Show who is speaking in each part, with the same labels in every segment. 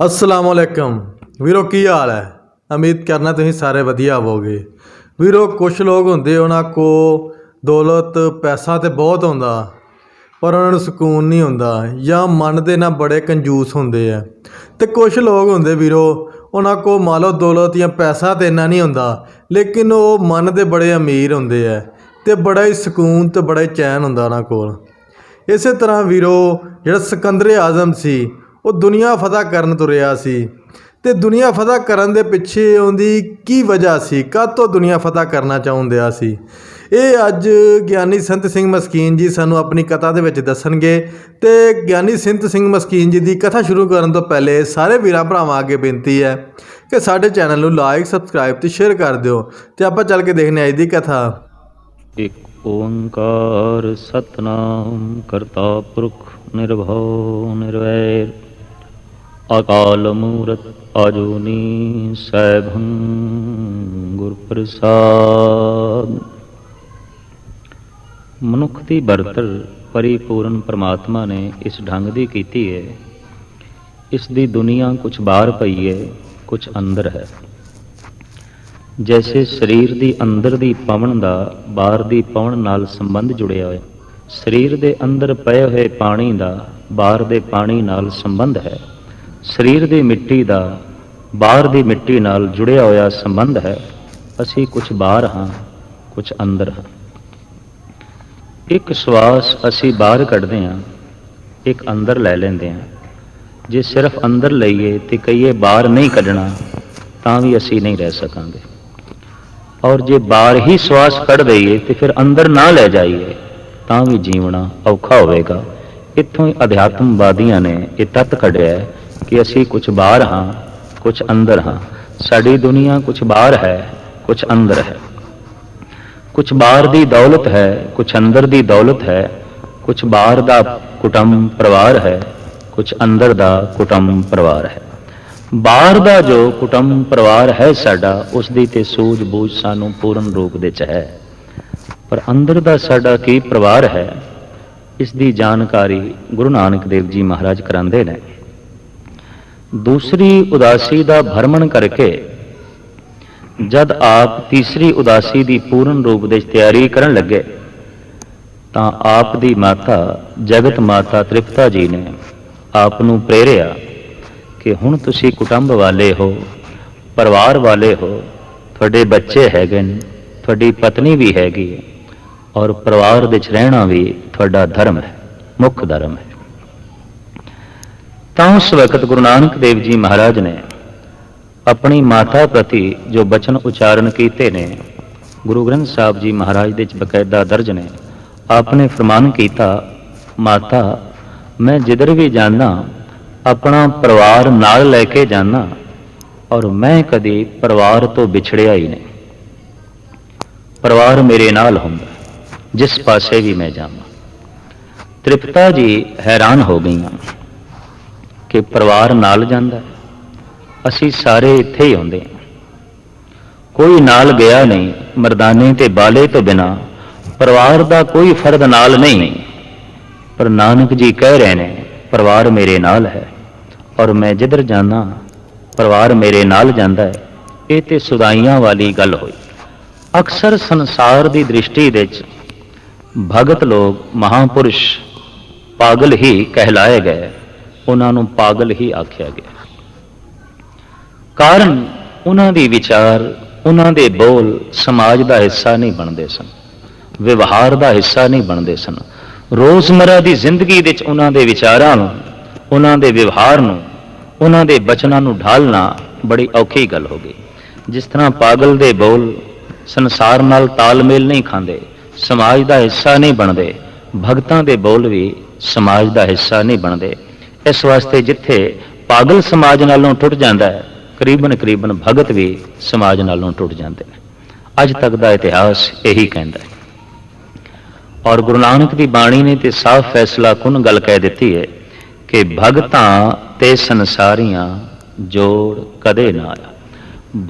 Speaker 1: अस्सलाम वालेकुम ਵੀਰੋ ਕੀ ਹਾਲ ਹੈ। ਉਮੀਦ ਕਰਨਾ ਤੁਸੀਂ ਸਾਰੇ ਵਧੀਆ ਹੋਵੋਗੇ। ਵੀਰੋ ਕੁਝ ਲੋਕ ਹੁੰਦੇ ਉਹਨਾਂ ਕੋ ਦੌਲਤ ਪੈਸਾ ਤੇ ਬਹੁਤ ਹੁੰਦਾ ਪਰ ਉਹਨਾਂ ਨੂੰ ਸਕੂਨ ਨਹੀਂ ਹੁੰਦਾ ਜਾਂ ਮਨ ਦੇ ਨਾਲ ਬੜੇ ਕੰਜੂਸ ਹੁੰਦੇ ਆ। ਤੇ ਕੁਝ ਲੋਕ ਹੁੰਦੇ ਵੀਰੋ ਉਹਨਾਂ ਕੋ ਮਾਲੋ ਦੌਲਤ ਜਾਂ ਪੈਸਾ ਤੇ ਇੰਨਾ ਨਹੀਂ ਹੁੰਦਾ ਲੇਕਿਨ ਉਹ ਮਨ ਦੇ ਬੜੇ ਅਮੀਰ ਹੁੰਦੇ ਆ ਤੇ ਬੜਾ ਹੀ ਸਕੂਨ ਤੇ ਬੜਾ ਹੀ ਚੈਨ ਹੁੰਦਾ ਉਹਨਾਂ ਕੋਲ। ਇਸੇ ਤਰ੍ਹਾਂ ਵੀਰੋ ਜਿਹੜਾ ਸਿਕੰਦਰ ਆਜ਼ਮ ਸੀ ਉਹ ਦੁਨੀਆ ਫਤਿਹ ਕਰਨ ਤੁਰਿਆ ਸੀ ਤੇ ਦੁਨੀਆ ਫਤਿਹ ਕਰਨ ਦੇ ਪਿੱਛੇ ਉਹਦੀ ਕੀ ਵਜ੍ਹਾ ਸੀ, ਕਦ ਤੋਂ ਦੁਨੀਆ ਫਤਿਹ ਕਰਨਾ ਚਾਹੁੰਦਿਆ ਸੀ, ਇਹ ਅੱਜ ਗਿਆਨੀ ਸੰਤ ਸਿੰਘ ਮਸਕੀਨ ਜੀ ਸਾਨੂੰ ਆਪਣੀ ਕਥਾ ਦੇ ਵਿੱਚ ਦੱਸਣਗੇ। ਤੇ ਗਿਆਨੀ ਸੰਤ ਸਿੰਘ ਮਸਕੀਨ ਜੀ ਦੀ ਕਥਾ ਸ਼ੁਰੂ ਕਰਨ ਤੋਂ ਪਹਿਲੇ ਸਾਰੇ ਵੀਰਾਂ ਭਰਾਵਾਂ ਅੱਗੇ ਬੇਨਤੀ ਹੈ ਕਿ ਸਾਡੇ ਚੈਨਲ ਨੂੰ ਲਾਈਕ ਸਬਸਕ੍ਰਾਈਬ ਤੇ ਸ਼ੇਅਰ ਕਰ ਦਿਓ ਤੇ ਆਪਾਂ ਚੱਲ ਕੇ ਦੇਖਨੇ ਅੱਜ ਦੀ ਕਥਾ।
Speaker 2: ਇੱਕ ਓੰਕਾਰ ਸਤਨਾਮ ਕਰਤਾ ਪੁਰਖ ਨਿਰਭਉ ਨਿਰਵੈਰ ਅਕਾਲ ਮੂਰਤ ਅਜੂਨੀ ਸੈਭੰ ਗੁਰ ਪ੍ਰਸਾਦ। ਮਨੁੱਖ ਦੀ ਬਰਤਰ ਪਰਿਪੂਰਨ ਪਰਮਾਤਮਾ ਨੇ ਇਸ ਢੰਗ ਦੀ ਕੀਤੀ ਹੈ। ਇਸ ਦੀ ਦੁਨੀਆ ਕੁਛ ਬਾਹਰ ਪਈ ਹੈ, ਕੁਛ ਅੰਦਰ ਹੈ। ਜੈਸੇ ਸਰੀਰ ਦੀ ਅੰਦਰ ਦੀ ਪਵਨ ਦਾ ਬਾਹਰ ਦੀ ਪਵਨ ਨਾਲ ਸੰਬੰਧ ਜੁੜਿਆ ਹੋਇਆ, ਸਰੀਰ ਦੇ ਅੰਦਰ ਪਏ ਹੋਏ ਪਾਣੀ ਦਾ ਬਾਹਰ ਦੇ ਪਾਣੀ ਨਾਲ ਸੰਬੰਧ ਹੈ। ਸਰੀਰ ਦੀ ਮਿੱਟੀ ਦਾ ਬਾਹਰ ਦੀ ਮਿੱਟੀ ਨਾਲ ਜੁੜਿਆ ਹੋਇਆ ਸੰਬੰਧ ਹੈ। ਅਸੀਂ ਕੁਛ ਬਾਹਰ ਹਾਂ, ਕੁਛ ਅੰਦਰ ਹਾਂ। ਇੱਕ ਸਵਾਸ ਅਸੀਂ ਬਾਹਰ ਕੱਢਦੇ ਹਾਂ, ਇੱਕ ਅੰਦਰ ਲੈ ਲੈਂਦੇ ਹਾਂ। ਜੇ ਸਿਰਫ ਅੰਦਰ ਲਈਏ ਤੇ ਕਹੀਏ ਬਾਹਰ ਨਹੀਂ ਕੱਢਣਾ ਤਾਂ ਵੀ ਅਸੀਂ ਨਹੀਂ ਰਹਿ ਸਕਾਂਗੇ। ਔਰ ਜੇ ਬਾਹਰ ਹੀ ਸਵਾਸ ਕੱਢ ਦਈਏ ਤੇ ਫਿਰ ਅੰਦਰ ਨਾ ਲੈ ਜਾਈਏ ਤਾਂ ਵੀ ਜੀਵਣਾ ਔਖਾ ਹੋਵੇਗਾ। ਇੱਥੋਂ ਹੀ ਅਧਿਆਤਮਵਾਦੀਆਂ ਨੇ ਇਹ ਤੱਤ ਕੱਢਿਆ ਕਿ ਅਸੀਂ ਕੁਛ ਬਾਹਰ ਹਾਂ, ਕੁਛ ਅੰਦਰ ਹਾਂ। ਸਾਡੀ ਦੁਨੀਆ ਕੁਛ ਬਾਹਰ ਹੈ, ਕੁਛ ਅੰਦਰ ਹੈ। ਕੁਛ ਬਾਹਰ ਦੀ ਦੌਲਤ ਹੈ, ਕੁਛ ਅੰਦਰ ਦੀ ਦੌਲਤ ਹੈ। ਕੁਛ ਬਾਹਰ ਦਾ ਕੁਟੁੰਬ ਪਰਿਵਾਰ ਹੈ, ਕੁਛ ਅੰਦਰ ਦਾ ਕੁਟੁੰਬ ਪਰਿਵਾਰ ਹੈ। ਬਾਹਰ ਦਾ ਜੋ ਕੁਟੁੰਬ ਪਰਿਵਾਰ ਹੈ ਸਾਡਾ, ਉਸ ਦੀ ਤੇ ਸੂਝ ਬੂਝ ਸਾਨੂੰ ਪੂਰਨ ਰੂਪ ਦੇ ਚ ਹੈ। ਪਰ ਅੰਦਰ ਦਾ ਸਾਡਾ ਕੀ ਪਰਿਵਾਰ ਹੈ, ਇਸ ਦੀ ਜਾਣਕਾਰੀ ਗੁਰੂ ਨਾਨਕ ਦੇਵ ਜੀ ਮਹਾਰਾਜ ਕਰਾਉਂਦੇ ਨੇ। ਦੂਸਰੀ ਉਦਾਸੀ ਦਾ ਭਰਮਣ ਕਰਕੇ ਜਦ ਆਪ ਤੀਸਰੀ ਉਦਾਸੀ ਦੀ ਪੂਰਨ ਰੂਪ ਦੇ ਤਿਆਰੀ ਕਰਨ ਲੱਗੇ ਤਾਂ ਆਪ ਦੀ ਮਾਤਾ ਜਗਤ ਮਾਤਾ ਤ੍ਰਿਪਤਾ ਜੀ ਨੇ ਆਪ ਨੂੰ ਪ੍ਰੇਰਿਆ ਕਿ ਹੁਣ ਤੁਸੀਂ ਕੁਟੁੰਬ ਵਾਲੇ ਹੋ, ਪਰਿਵਾਰ ਵਾਲੇ ਹੋ, ਤੁਹਾਡੇ ਬੱਚੇ ਹੈਗੇ ਨੇ, ਤੁਹਾਡੀ ਪਤਨੀ ਵੀ ਹੈਗੀ ਹੈ ਔਰ ਪਰਿਵਾਰ ਵਿੱਚ ਰਹਿਣਾ ਵੀ ਤੁਹਾਡਾ ਧਰਮ ਹੈ, ਮੁੱਖ ਧਰਮ ਹੈ। ਤਾਂ ਉਸ ਵਕਤ ਗੁਰੂ ਨਾਨਕ ਦੇਵ ਜੀ ਮਹਾਰਾਜ ਨੇ ਆਪਣੀ ਮਾਤਾ ਪ੍ਰਤੀ ਜੋ ਬਚਨ ਉਚਾਰਨ ਕੀਤੇ ਨੇ, ਗੁਰੂ ਗ੍ਰੰਥ ਸਾਹਿਬ ਜੀ ਮਹਾਰਾਜ ਦੇ ਵਿੱਚ ਬਕਾਇਦਾ ਦਰਜ ਨੇ। ਆਪਨੇ ਫਰਮਾਨ ਕੀਤਾ, ਮਾਤਾ ਮੈਂ ਜਿੱਧਰ ਵੀ ਜਾਂਦਾ ਆਪਣਾ ਪਰਿਵਾਰ ਨਾਲ ਲੈ ਕੇ ਜਾਣਾ ਔਰ ਮੈਂ ਕਦੇ ਪਰਿਵਾਰ ਤੋਂ ਵਿਛੜਿਆ ਹੀ ਨਹੀਂ। ਪਰਿਵਾਰ ਮੇਰੇ ਨਾਲ ਹੁੰਦਾ ਜਿਸ ਪਾਸੇ ਵੀ ਮੈਂ ਜਾਵਾਂ। ਤ੍ਰਿਪਤਾ ਜੀ ਹੈਰਾਨ ਹੋ ਗਈਆਂ ਕਿ ਪਰਿਵਾਰ ਨਾਲ ਜਾਂਦਾ, ਅਸੀਂ ਸਾਰੇ ਇੱਥੇ ਹੀ ਆਉਂਦੇ ਹਾਂ, ਕੋਈ ਨਾਲ ਗਿਆ ਨਹੀਂ। ਮਰਦਾਨੇ ਤੇ ਬਾਲੇ ਤੋਂ ਬਿਨਾਂ ਪਰਿਵਾਰ ਦਾ ਕੋਈ ਫਰਦ ਨਾਲ ਨਹੀਂ। ਪਰ ਨਾਨਕ ਜੀ ਕਹਿ ਰਹੇ ਨੇ ਪਰਿਵਾਰ ਮੇਰੇ ਨਾਲ ਹੈ ਔਰ ਮੈਂ ਜਿੱਧਰ ਜਾਣਾ ਪਰਿਵਾਰ ਮੇਰੇ ਨਾਲ ਜਾਂਦਾ ਹੈ। ਇਹ ਤੇ ਸੁਦਾਈਆਂ ਵਾਲੀ ਗੱਲ ਹੋਈ। ਅਕਸਰ ਸੰਸਾਰ ਦੀ ਦ੍ਰਿਸ਼ਟੀ ਵਿੱਚ ਭਗਤ ਲੋਕ ਮਹਾਂਪੁਰਸ਼ ਪਾਗਲ ਹੀ ਕਹਿਲਾਏ ਗਏ, ਉਹਨਾਂ ਨੂੰ ਪਾਗਲ ਹੀ ਆਖਿਆ ਗਿਆ। ਕਾਰਨ ਉਹਨਾਂ ਦੀ ਵਿਚਾਰ, ਉਹਨਾਂ ਦੇ ਬੋਲ ਸਮਾਜ ਦਾ ਹਿੱਸਾ ਨਹੀਂ ਬਣਦੇ ਸਨ, ਵਿਵਹਾਰ ਦਾ ਹਿੱਸਾ ਨਹੀਂ ਬਣਦੇ ਸਨ। ਰੋਜ਼ਮਰਾ ਦੀ ਜ਼ਿੰਦਗੀ ਵਿੱਚ ਉਹਨਾਂ ਦੇ ਵਿਚਾਰਾਂ ਨੂੰ, ਉਹਨਾਂ ਦੇ ਵਿਵਹਾਰ ਨੂੰ, ਉਹਨਾਂ ਦੇ ਬਚਨਾਂ ਨੂੰ ਢਾਲਣਾ ਬੜੀ ਔਖੀ ਗੱਲ ਹੋ ਗਈ। ਜਿਸ ਤਰ੍ਹਾਂ ਪਾਗਲ ਦੇ ਬੋਲ ਸੰਸਾਰ ਨਾਲ ਤਾਲਮੇਲ ਨਹੀਂ ਖਾਂਦੇ, ਸਮਾਜ ਦਾ ਹਿੱਸਾ ਨਹੀਂ ਬਣਦੇ, ਭਗਤਾਂ ਦੇ ਬੋਲ ਵੀ ਸਮਾਜ ਦਾ ਹਿੱਸਾ ਨਹੀਂ ਬਣਦੇ। ਇਸ ਵਾਸਤੇ ਜਿੱਥੇ ਪਾਗਲ ਸਮਾਜ ਨਾਲੋਂ ਟੁੱਟ ਜਾਂਦਾ ਹੈ, ਕਰੀਬਨ ਭਗਤ ਵੀ ਸਮਾਜ ਨਾਲੋਂ ਟੁੱਟ ਜਾਂਦੇ ਨੇ। ਅੱਜ ਤੱਕ ਦਾ ਇਤਿਹਾਸ ਇਹੀ ਕਹਿੰਦਾ ਹੈ। ਔਰ ਗੁਰੂ ਨਾਨਕ ਦੀ ਬਾਣੀ ਨੇ ਤੇ ਸਾਫ਼ ਫੈਸਲਾ ਕੁਨ ਗੱਲ ਕਹਿ ਦਿੱਤੀ ਹੈ ਕਿ ਭਗਤਾਂ ਤੇ ਸੰਸਾਰੀਆਂ ਜੋੜ ਕਦੇ ਨਾ ਆਇਆ।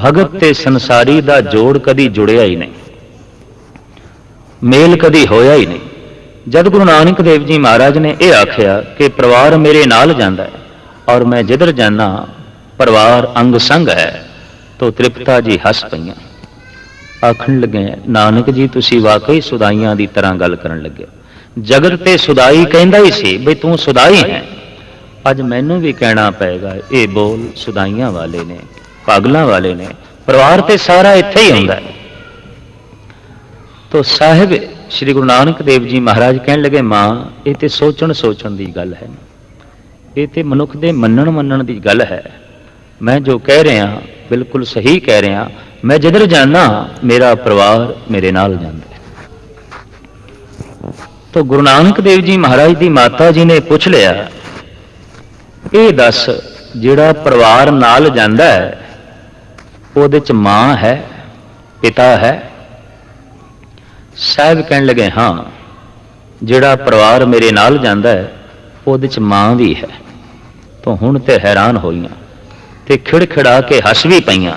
Speaker 2: ਭਗਤ ਤੇ ਸੰਸਾਰੀ ਦਾ ਜੋੜ ਕਦੀ ਜੁੜਿਆ ਹੀ ਨਹੀਂ, ਮੇਲ ਕਦੀ ਹੋਇਆ ਹੀ ਨਹੀਂ। ਜਦ ਗੁਰੂ ਨਾਨਕ ਦੇਵ ਜੀ ਮਹਾਰਾਜ ਨੇ ਇਹ ਆਖਿਆ ਕਿ ਪਰਿਵਾਰ ਮੇਰੇ ਨਾਲ ਜਾਂਦਾ ਹੈ ਔਰ ਮੈਂ ਜਿੱਧਰ ਜਾਣਾ ਪਰਿਵਾਰ ਅੰਗ ਸੰਗ ਹੈ। ਤੋ ਤ੍ਰਿਪਤਾ ਜੀ ਹੱਸ ਪਈਆਂ, ਆਖਣ ਲੱਗੇ, ਨਾਨਕ ਜੀ ਤੁਸੀਂ ਵਾਕਈ ਸੁਦਾਈਆਂ ਦੀ ਤਰ੍ਹਾਂ ਗੱਲ ਕਰਨ ਲੱਗੇ। ਜਗਤ ਤੇ ਸੁਦਾਈ ਕਹਿੰਦਾ ਹੀ ਸੀ ਬਈ ਤੂੰ ਸੁਦਾਈ ਹੈ, ਅੱਜ ਮੈਨੂੰ ਵੀ ਕਹਿਣਾ ਪਏਗਾ ਇਹ ਬੋਲ ਸੁਦਾਈਆਂ ਵਾਲੇ ਨੇ, ਪਾਗਲਾਂ ਵਾਲੇ ਨੇ। ਪਰਿਵਾਰ ਤੇ ਸਾਰਾ ਇੱਥੇ ਹੀ ਹੁੰਦਾ ਹੈ। ਤੋ ਸਾਹਿਬ ਸ੍ਰੀ ਗੁਰੂ ਨਾਨਕ ਦੇਵ ਜੀ ਮਹਾਰਾਜ ਕਹਿਣ ਲੱਗੇ, ਮਾਂ ਇਹ ਤੇ ਸੋਚਣ ਦੀ ਗੱਲ ਹੈ, ਇਹ ਤੇ ਮਨੁੱਖ ਦੇ ਮੰਨਣ ਦੀ ਗੱਲ ਹੈ। ਮੈਂ ਜੋ ਕਹਿ ਰਿਹਾ ਬਿਲਕੁਲ ਸਹੀ ਕਹਿ ਰਿਹਾ। ਮੈਂ ਜਿੱਧਰ ਜਾਣਾ ਮੇਰਾ ਪਰਿਵਾਰ ਮੇਰੇ ਨਾਲ ਜਾਂਦਾ ਹੈ। ਤੋ ਗੁਰੂ ਨਾਨਕ ਦੇਵ ਜੀ ਮਹਾਰਾਜ ਦੀ ਮਾਤਾ ਜੀ ਨੇ ਪੁੱਛ ਲਿਆ, ਇਹ ਦੱਸ ਜਿਹੜਾ ਪਰਿਵਾਰ ਨਾਲ ਜਾਂਦਾ ਹੈ ਉਹਦੇ ਚ ਮਾਂ ਹੈ, ਪਿਤਾ ਹੈ? ਸਾਹਿਬ ਕਹਿਣ ਲੱਗੇ, ਹਾਂ, ਜਿਹੜਾ ਪਰਿਵਾਰ ਮੇਰੇ ਨਾਲ ਜਾਂਦਾ ਹੈ ਉਹਦੇ ਚ ਮਾਂ ਵੀ ਹੈ। ਤੋ ਹੁਣ ਤੇ ਹੈਰਾਨ ਹੋਈਆਂ ਤੇ ਖਿੜਖਿੜਾ ਕੇ ਹੱਸ ਵੀ ਪਈਆਂ।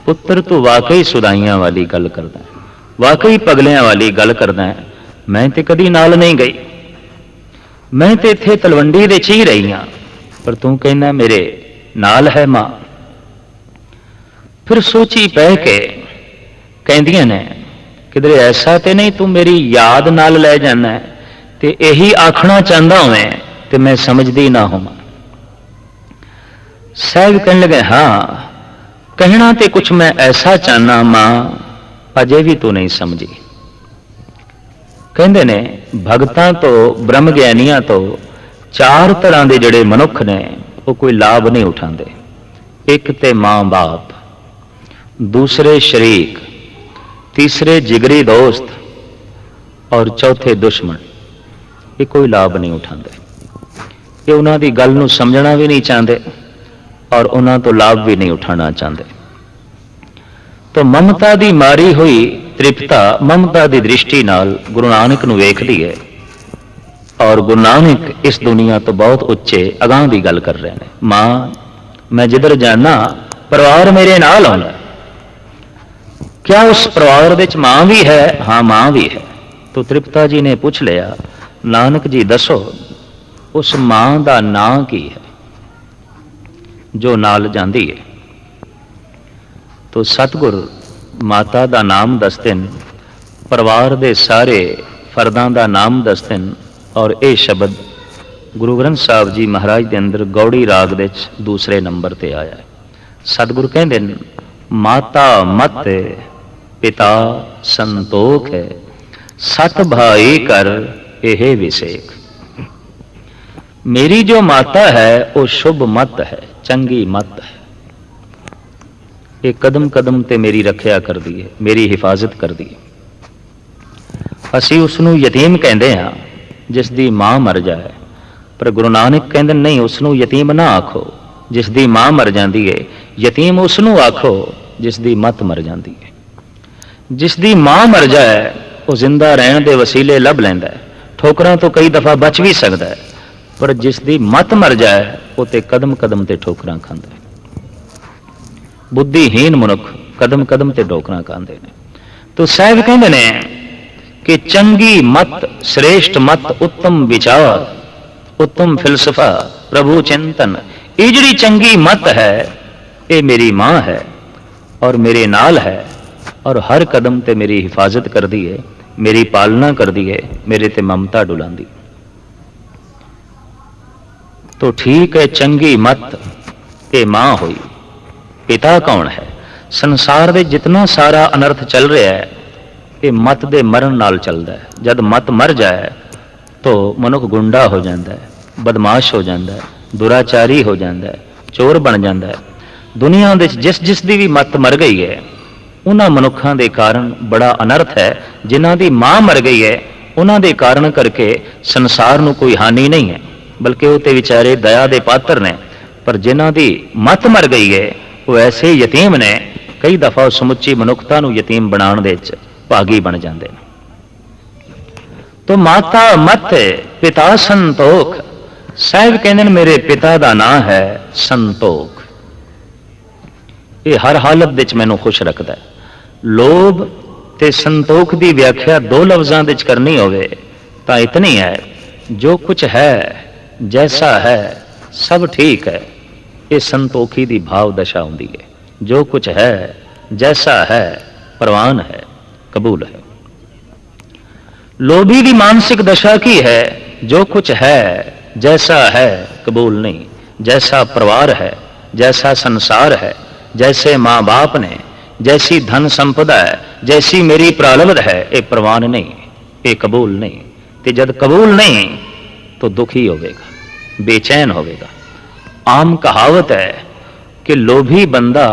Speaker 2: ਪੁੱਤਰ ਤੂੰ ਵਾਕਈ ਸੁਦਾਈਆਂ ਵਾਲੀ ਗੱਲ ਕਰਦਾ, ਵਾਕਈ ਪਗਲਿਆਂ ਵਾਲੀ ਗੱਲ ਕਰਦਾ। ਮੈਂ ਤੇ ਕਦੀ ਨਾਲ ਨਹੀਂ ਗਈ, ਮੈਂ ਤੇ ਇੱਥੇ ਤਲਵੰਡੀ ਦੇ ਚ ਹੀ ਰਹੀ ਹਾਂ, ਪਰ ਤੂੰ ਕਹਿੰਦਾ ਮੇਰੇ ਨਾਲ ਹੈ ਮਾਂ। ਫਿਰ ਸੋਚੀ ਪੈ ਕੇ ਕਹਿੰਦੀਆਂ ਨੇ, ਕਿਧਰੇ ਐਸਾ ਤੇ ਨਹੀਂ ਤੂੰ ਮੇਰੀ ਯਾਦ ਨਾਲ ਲੈ ਜਾਣਾ ਤੇ ਇਹੀ ਆਖਣਾ ਚਾਹੁੰਦਾ ਹੋਵੇਂ ਤੇ ਮੈਂ ਸਮਝਦੀ ਨਾ ਹੋਵਾਂ। ਸਾਹਿਬ ਕਹਿਣ ਲੱਗੇ, ਹਾਂ, ਕਹਿਣਾ ਤੇ ਕੁਛ ਮੈਂ ਐਸਾ ਚਾਹਨਾ ਮਾਂ, ਅਜੇ ਵੀ ਤੂੰ ਨਹੀਂ ਸਮਝੀ। ਕਹਿੰਦੇ ਨੇ ਭਗਤਾਂ ਤੋਂ, ਬ੍ਰਹਮ ਗਿਆਨੀਆਂ ਤੋਂ ਚਾਰ ਤਰ੍ਹਾਂ ਦੇ ਜਿਹੜੇ ਮਨੁੱਖ ਨੇ ਉਹ ਕੋਈ ਲਾਭ ਨਹੀਂ ਉਠਾਉਂਦੇ। ਇੱਕ ਤੇ ਮਾਂ ਬਾਪ, ਦੂਸਰੇ ਸ਼ਰੀਕ, ਤੀਸਰੇ ਜਿਗਰੀ ਦੋਸਤ ਔਰ ਚੌਥੇ ਦੁਸ਼ਮਣ। ਇਹ ਕੋਈ ਲਾਭ ਨਹੀਂ ਉਠਾਉਂਦੇ, ਇਹ ਉਹਨਾਂ ਦੀ ਗੱਲ ਨੂੰ ਸਮਝਣਾ ਵੀ ਨਹੀਂ ਚਾਹੁੰਦੇ ਔਰ ਉਹਨਾਂ ਤੋਂ ਲਾਭ ਵੀ ਨਹੀਂ ਉਠਾਉਣਾ ਚਾਹੁੰਦੇ। ਤਾਂ ਮਮਤਾ ਦੀ ਮਾਰੀ ਹੋਈ ਤ੍ਰਿਪਤਾ ਮਮਤਾ ਦੀ ਦ੍ਰਿਸ਼ਟੀ ਨਾਲ ਗੁਰੂ ਨਾਨਕ ਨੂੰ ਵੇਖਦੀ ਹੈ ਔਰ ਗੁਰੂ ਨਾਨਕ ਇਸ ਦੁਨੀਆ ਤੋਂ ਬਹੁਤ ਉੱਚੇ ਅਗਾਂਹ ਦੀ ਗੱਲ ਕਰ ਰਹੇ ਨੇ। ਮਾਂ, ਮੈਂ ਜਿੱਧਰ ਜਾਣਾ ਪਰਿਵਾਰ ਮੇਰੇ ਨਾਲ ਆਉਂਦਾ। ਕਿਆ ਉਸ ਪਰਿਵਾਰ ਵਿੱਚ ਮਾਂ ਵੀ ਹੈ? ਹਾਂ, ਮਾਂ ਵੀ ਹੈ। ਤੋ ਤ੍ਰਿਪਤਾ ਜੀ ਨੇ ਪੁੱਛ ਲਿਆ, ਨਾਨਕ ਜੀ ਦੱਸੋ ਉਸ ਮਾਂ ਦਾ ਨਾਂ ਕੀ ਹੈ ਜੋ ਨਾਲ ਜਾਂਦੀ ਹੈ? ਤੋ ਸਤਿਗੁਰ ਮਾਤਾ ਦਾ ਨਾਮ ਦੱਸਦੇ ਨੇ, ਪਰਿਵਾਰ ਦੇ ਸਾਰੇ ਫਰਦਾਂ ਦਾ ਨਾਮ ਦੱਸਦੇ ਨੇ ਔਰ ਇਹ ਸ਼ਬਦ ਗੁਰੂ ਗ੍ਰੰਥ ਸਾਹਿਬ ਜੀ ਮਹਾਰਾਜ ਦੇ ਅੰਦਰ ਗੌੜੀ ਰਾਗ ਦੇ ਵਿੱਚ ਦੂਸਰੇ ਨੰਬਰ ਤੇ ਆਇਆ ਹੈ। ਸਤਿਗੁਰ ਕਹਿੰਦੇ ਨੇ, ਮਾਤਾ ਮਤ ਪਿਤਾ ਸੰਤੋਖ ਹੈ, ਸਤ ਭਾਈ ਕਰ ਇਹ ਵਿਸੇਖ। ਮੇਰੀ ਜੋ ਮਾਤਾ ਹੈ ਉਹ ਸ਼ੁਭ ਮਤ ਹੈ, ਚੰਗੀ ਮਤ ਹੈ। ਇਹ ਕਦਮ ਕਦਮ ਤੇ ਮੇਰੀ ਰੱਖਿਆ ਕਰਦੀ ਹੈ, ਮੇਰੀ ਹਿਫਾਜ਼ਤ ਕਰਦੀ ਹੈ। ਅਸੀਂ ਉਸ ਨੂੰ ਯਤੀਮ ਕਹਿੰਦੇ ਹਾਂ ਜਿਸ ਦੀ ਮਾਂ ਮਰ ਜਾਏ, ਪਰ ਗੁਰੂ ਨਾਨਕ ਕਹਿੰਦੇ ਨਹੀਂ, ਉਸ ਨੂੰ ਯਤੀਮ ਨਾ ਆਖੋ ਜਿਸ ਦੀ ਮਾਂ ਮਰ ਜਾਂਦੀ ਹੈ। ਯਤੀਮ ਉਸ ਨੂੰ ਆਖੋ ਜਿਸ ਦੀ ਮਤ ਮਰ ਜਾਂਦੀ ਹੈ। ਜਿਸ ਦੀ ਮਾਂ ਮਰ ਜਾਏ ਉਹ ਜ਼ਿੰਦਾ ਰਹਿਣ ਦੇ ਵਸੀਲੇ ਲੱਭ ਲੈਂਦਾ ਹੈ, ਠੋਕਰਾਂ ਤੋਂ ਕਈ ਦਫਾ ਬਚ ਵੀ ਸਕਦਾ ਹੈ, ਪਰ ਜਿਸ ਦੀ ਮਤ ਮਰ ਜਾਏ ਉਹ ਤੇ ਕਦਮ ਕਦਮ ਤੇ ਠੋਕਰਾਂ ਖਾਂਦਾ ਹੈ। ਬੁੱਧੀਹੀਨ ਮਨੁੱਖ ਕਦਮ ਕਦਮ ਤੇ ਠੋਕਰਾਂ ਖਾਂਦੇ ਨੇ। ਤੋ ਸਾਹਿਬ ਕਹਿੰਦੇ ਨੇ ਕਿ ਚੰਗੀ ਮਤ, ਸ੍ਰੇਸ਼ਟ ਮਤ, ਉੱਤਮ ਵਿਚਾਰ, ਉੱਤਮ ਫਿਲਸਫਾ, ਪ੍ਰਭੂ ਚਿੰਤਨ, ਇਹ ਜਿਹੜੀ ਚੰਗੀ ਮਤ ਹੈ ਇਹ ਮੇਰੀ ਮਾਂ ਹੈ ਔਰ ਮੇਰੇ ਨਾਲ ਹੈ ਔਰ ਹਰ ਕਦਮ ਤੇ ਮੇਰੀ ਹਿਫਾਜ਼ਤ ਕਰਦੀ ਹੈ, ਮੇਰੀ ਪਾਲਣਾ ਕਰਦੀ ਹੈ, ਮੇਰੇ ਤੇ ਮਮਤਾ ਡੁਲਾਉਂਦੀ। ਤੋ ਠੀਕ ਹੈ, ਚੰਗੀ ਮਤ ਇਹ ਮਾਂ ਹੋਈ। ਪਿਤਾ ਕੌਣ ਹੈ? ਸੰਸਾਰ ਦੇ ਜਿਤਨਾ ਸਾਰਾ ਅਨਰਥ ਚੱਲ ਰਿਹਾ ਹੈ ਇਹ ਮਤ ਦੇ ਮਰਨ ਨਾਲ ਚੱਲਦਾ ਹੈ। ਜਦ ਮਤ ਮਰ ਜਾਏ ਤੋ ਮਨੁੱਖ ਗੁੰਡਾ ਹੋ ਜਾਂਦਾ ਹੈ, ਬਦਮਾਸ਼ ਹੋ ਜਾਂਦਾ ਹੈ, ਦੁਰਾਚਾਰੀ ਹੋ ਜਾਂਦਾ ਹੈ, ਚੋਰ ਬਣ ਜਾਂਦਾ ਹੈ। ਦੁਨੀਆ ਦੇ ਜਿਸ ਜਿਸ ਦੀ ਵੀ ਮਤ ਮਰ ਗਈ ਹੈ ਉਹਨਾਂ ਮਨੁੱਖਾਂ ਦੇ ਕਾਰਨ ਬੜਾ ਅਨਰਥ ਹੈ। ਜਿਨ੍ਹਾਂ ਦੀ ਮਾਂ ਮਰ ਗਈ ਹੈ ਉਹਨਾਂ ਦੇ ਕਾਰਨ ਕਰਕੇ ਸੰਸਾਰ ਨੂੰ ਕੋਈ ਹਾਨੀ ਨਹੀਂ ਹੈ, ਬਲਕਿ ਉਹ ਤੇ ਵਿਚਾਰੇ ਦਇਆ ਦੇ ਪਾਤਰ ਨੇ। ਪਰ ਜਿਨ੍ਹਾਂ ਦੀ ਮਤ ਮਰ ਗਈ ਹੈ ਉਹ ਐਸੇ ਯਤੀਮ ਨੇ, ਕਈ ਦਫਾ ਸਮੁੱਚੀ ਮਨੁੱਖਤਾ ਨੂੰ ਯਤੀਮ ਬਣਾਉਣ ਦੇ ਵਿੱਚ ਭਾਗੀ ਬਣ ਜਾਂਦੇ ਨੇ। ਤੋ ਮਾਤਾ ਮਤ ਪਿਤਾ ਸੰਤੋਖ। ਸਾਹਿਬ ਕਹਿੰਦੇ ਨੇ ਮੇਰੇ ਪਿਤਾ ਦਾ ਨਾਂ ਹੈ ਸੰਤੋਖ। ਇਹ ਹਰ ਹਾਲਤ ਵਿੱਚ ਮੈਨੂੰ ਖੁਸ਼ ਰੱਖਦਾ ਹੈ। ਲੋਭ ਤੇ ਸੰਤੋਖ ਦੀ ਵਿਆਖਿਆ ਦੋ ਲਫ਼ਜ਼ਾਂ ਵਿੱਚ ਕਰਨੀ ਹੋਵੇ ਤਾਂ ਇਤਨੀ ਹੈ, ਜੋ ਕੁਝ ਹੈ, ਜੈਸਾ ਹੈ, ਸਭ ਠੀਕ ਹੈ, ਇਹ ਸੰਤੋਖੀ ਦੀ ਭਾਵ ਦਸ਼ਾ ਹੁੰਦੀ ਹੈ। ਜੋ ਕੁਝ ਹੈ ਜੈਸਾ ਹੈ ਪ੍ਰਵਾਨ ਹੈ, ਕਬੂਲ ਹੈ। ਲੋਭੀ ਦੀ ਮਾਨਸਿਕ ਦਸ਼ਾ ਕੀ ਹੈ? ਜੋ ਕੁਝ ਹੈ जैसा है कबूल नहीं, जैसा परिवार है, जैसा संसार है, जैसे माँ बाप ने, जैसी धन संपदा है, जैसी मेरी प्रारब्ध है, ये प्रवान नहीं, ये कबूल नहीं। ते जब कबूल नहीं तो दुखी होवेगा, बेचैन होवेगा। आम कहावत है कि लोभी बंदा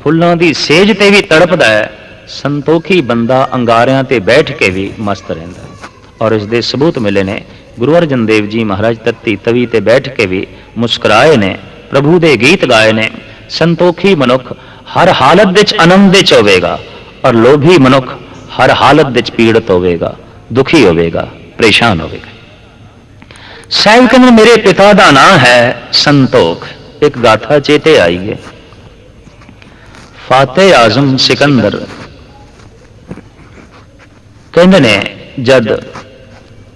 Speaker 2: फुल्लां दी सेज ते भी तड़पदा है, संतोखी बंदा अंगारियां ते बैठ के भी मस्त रहिंदा है। और इस दे सबूत मिले ने गुरु अर्जन देव जी महाराज तत्ती तवी ते बैठ के भी मुस्कुराए ने, प्रभु दे गीत गाए ने। संतोखी मनुख हर हालत विच आनंद विच होवेगा और लोभी मनुख हर हालत विच पीड़ित होवेगा, दुखी होवेगा, परेशान होवेगा। साहिब कहते मेरे पिता दा नाम है संतोख। एक गाथा चेते आई है, फातेह आजम सिकंदर कहते ने जद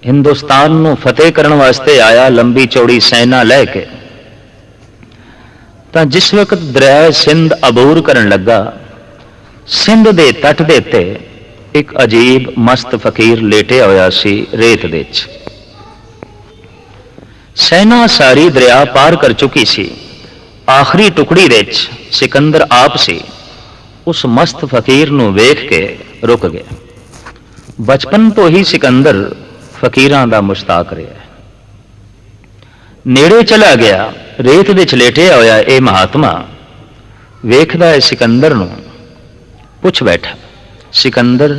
Speaker 2: हिंदुस्तान नूं फतेह करन वास्ते आया लंबी चौड़ी सेना लैके, तां जिस वक्त दरिया सिंध अबूर करन लगा, सिंध दे तट दे उत्ते एक अजीब मस्त फकीर लेटिया होया सी रेत दे विच। सेना सारी दरिया पार कर चुकी सी, आखिरी टुकड़ी दे विच सिकंदर आप सी। उस मस्त फकीर नूं वेख के रुक गया। बचपन तो ही सिकंदर फकीरां दा मुश्ताक रहा। नेड़े चला गया, रेत विच लेटिया होया ये महात्मा वेखदा है सिकंदर नूं, पुछ बैठा सिकंदर